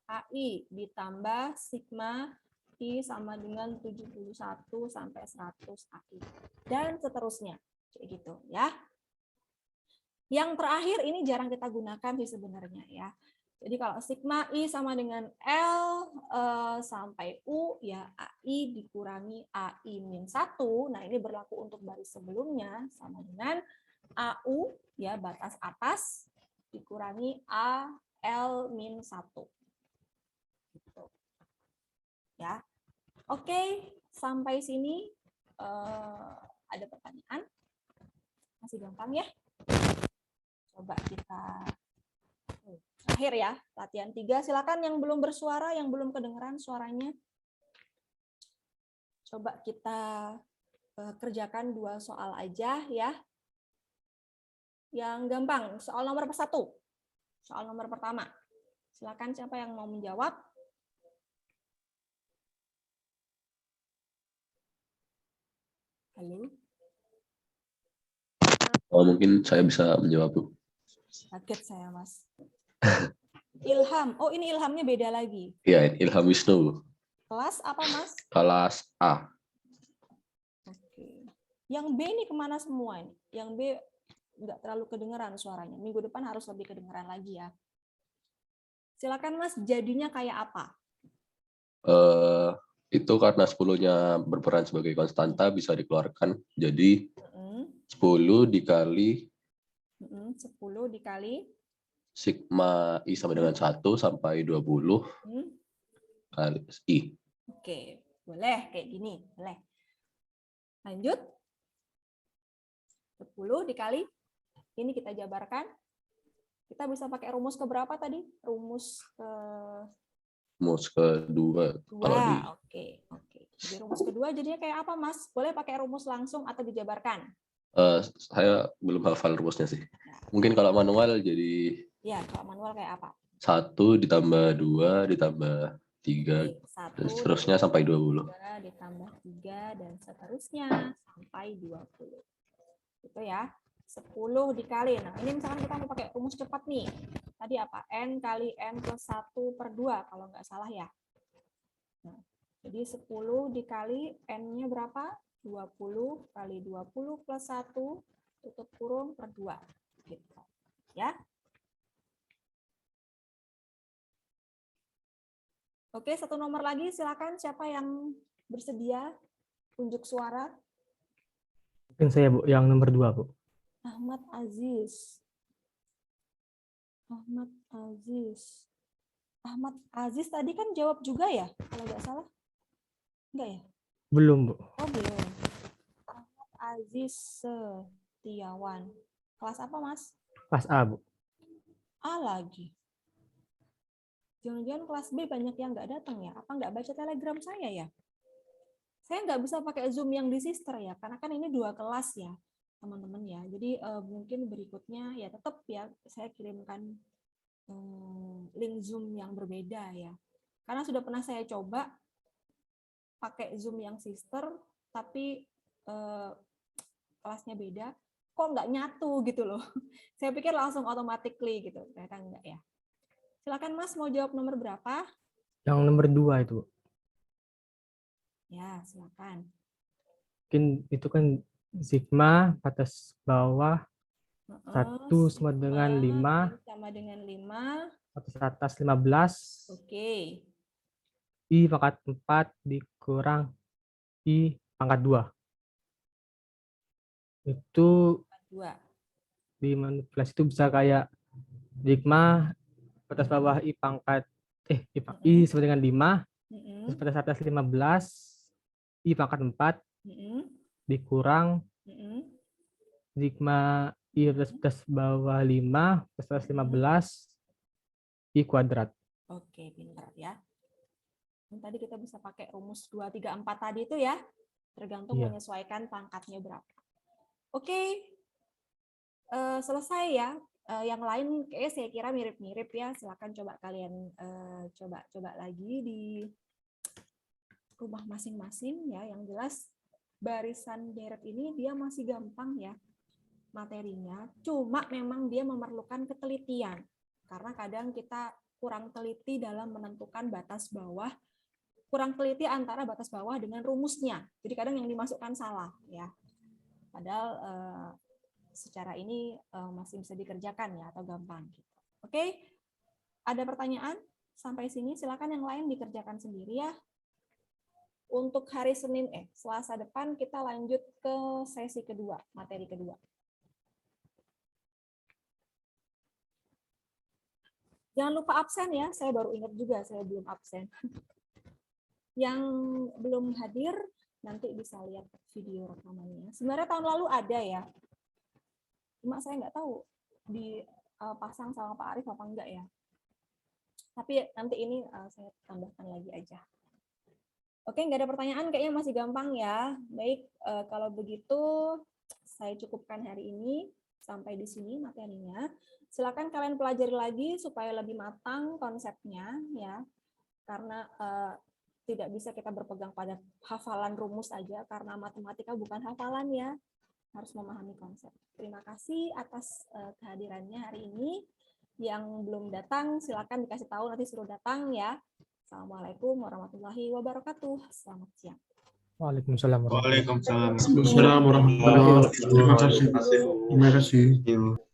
AI ditambah sigma I sama dengan 71 sampai 100 AI dan seterusnya kayak gitu ya. Yang terakhir ini jarang kita gunakan sih sebenarnya ya. Jadi kalau sigma I sama dengan L sampai U, ya AI dikurangi AI min 1. Nah ini berlaku untuk baris sebelumnya sama dengan AU, ya batas atas, dikurangi AL min 1. Gitu. Ya, oke, sampai sini ada pertanyaan? Masih gampang ya? Coba kita terakhir ya, latihan 3. Silakan yang belum bersuara, yang belum kedengeran suaranya. Coba kita kerjakan 2 soal aja ya. Yang gampang, soal nomor 1. Soal nomor pertama. Silakan siapa yang mau menjawab? Halo? Oh, mungkin saya bisa menjawab, Bu. Kaget saya, Mas. Ilham. Oh, ini Ilhamnya beda lagi. Iya, Ilham Wisnu. Kelas apa, Mas? Kelas A. Oke. Yang B ini kemana semua ini? Yang B nggak terlalu kedengeran suaranya. Minggu depan harus lebih kedengeran lagi ya. Silakan, Mas, jadinya kayak apa? Itu karena 10-nya berperan sebagai konstanta bisa dikeluarkan. Jadi 10 dikali 10 dikali sigma I sama dengan 1 sampai 20 kali I. Oke, boleh kayak gini, boleh. Lanjut. 10 dikali, ini kita jabarkan. Kita bisa pakai rumus ke berapa tadi? Rumus kedua. Kalau di... Oke. Jadi rumus kedua jadinya kayak apa, Mas? Boleh pakai rumus langsung atau dijabarkan? Saya belum hafal rumusnya sih. Mungkin kalau manual jadi... Ya, kalau manual kayak apa? 1 ditambah 2 ditambah 3 dan seterusnya sampai 20. 2 ditambah 3 dan seterusnya sampai 20. Itu ya. 10 dikali. Nah, ini misalkan kita mau pakai rumus cepat nih. Tadi apa? N kali N plus 1 per 2 kalau nggak salah ya. Nah, jadi 10 dikali N-nya berapa? 20 kali 20 plus 1 tutup kurung per 2. Gitu. Ya. Oke, 1 nomor lagi. Silakan siapa yang bersedia unjuk suara? Mungkin saya, Bu, yang nomor 2, Bu. Ahmad Aziz. Ahmad Aziz tadi kan jawab juga ya, kalau nggak salah? Enggak ya? Belum, Bu. Oh, belum. Ahmad Aziz Setiawan. Kelas apa, Mas? Kelas A, Bu. A lagi. Jangan-jangan kelas B banyak yang nggak datang ya? Apa nggak baca telegram saya ya? Saya nggak bisa pakai Zoom yang di Sister ya, karena kan ini 2 kelas ya, teman-teman ya. Jadi mungkin berikutnya ya tetap ya saya kirimkan link Zoom yang berbeda ya. Karena sudah pernah saya coba pakai Zoom yang Sister, tapi kelasnya beda, kok nggak nyatu gitu loh. Saya pikir langsung automatically gitu, ternyata enggak ya. Silakan Mas, mau jawab nomor berapa? Yang nomor 2 itu, Bu. Ya, silakan. Mungkin itu kan sigma batas bawah 1 sama dengan 5, sama dengan 5. batas atas 15, Oke. I pangkat 4 dikurang I pangkat 2. Itu 2. dimanipulasi itu bisa kayak sigma batas bawah I pangkat I sama dengan 5, terus batas atas 15, I pangkat 4 dikurang sigma I batas bawah 5, batas atas 15, I kuadrat. Oke, pintar ya. Dan tadi kita bisa pakai rumus 2, 3, 4 tadi itu ya. Tergantung Iya. menyesuaikan pangkatnya berapa. Oke. Selesai ya. Yang lain kayaknya saya kira mirip-mirip ya. Silakan coba kalian coba lagi di rumah masing-masing ya. Yang jelas barisan deret ini dia masih gampang ya materinya. Cuma memang dia memerlukan ketelitian. Karena kadang kita kurang teliti dalam menentukan batas bawah, kurang teliti antara batas bawah dengan rumusnya. Jadi kadang yang dimasukkan salah ya. Padahal secara ini masih bisa dikerjakan ya atau gampang gitu. Oke. Ada pertanyaan sampai sini? Silakan yang lain dikerjakan sendiri ya. Untuk hari Senin Selasa depan kita lanjut ke sesi kedua, materi kedua. Jangan lupa absen ya, saya baru ingat juga saya belum absen. Yang belum hadir, nanti bisa lihat video rekamannya. Sebenarnya tahun lalu ada ya, cuma saya nggak tahu dipasang sama Pak Arif apa enggak ya. Tapi nanti ini saya tambahkan lagi aja. Oke, nggak ada pertanyaan, kayaknya masih gampang ya. Baik, kalau begitu saya cukupkan hari ini. Sampai di sini materinya. Silakan kalian pelajari lagi supaya lebih matang konsepnya ya. Karena tidak bisa kita berpegang pada hafalan rumus aja karena matematika bukan hafalan ya. Harus memahami konsep. Terima kasih atas kehadirannya hari ini. Yang belum datang silakan dikasih tahu nanti suruh datang ya. Assalamualaikum warahmatullahi wabarakatuh. Selamat siang. Waalaikumsalam warahmatullahi wabarakatuh. Waalaikumsalam warahmatullahi wabarakatuh. Terima kasih. Terima kasih.